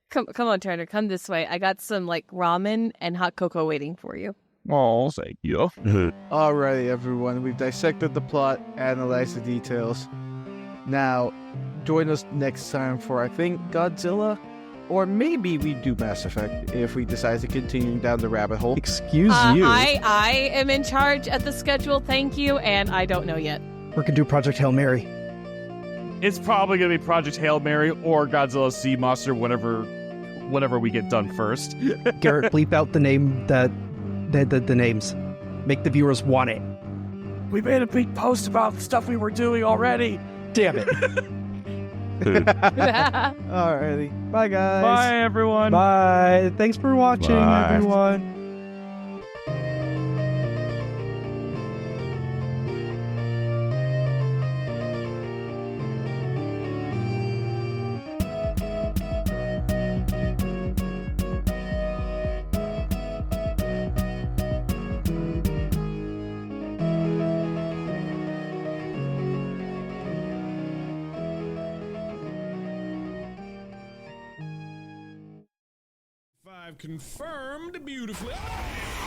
Come on, Turner, come this way. I got some like ramen and hot cocoa waiting for you. Oh, thank you. Alrighty, everyone, we've dissected the plot, analyzed the details. Now, join us next time for, I think, Godzilla? Or maybe we do Mass Effect if we decide to continue down the rabbit hole. Excuse you. I am in charge at the schedule, thank you, and I don't know yet. We're gonna do Project Hail Mary. It's probably going to be Project Hail Mary or Godzilla Sea Monster whenever we get done first. Garrett, bleep out the name the names. Make the viewers want it. We made a big post about the stuff we were doing already. Damn it. Alrighty. Bye, guys. Bye, everyone. Bye. Thanks for watching, Bye. everyone. Confirmed beautifully.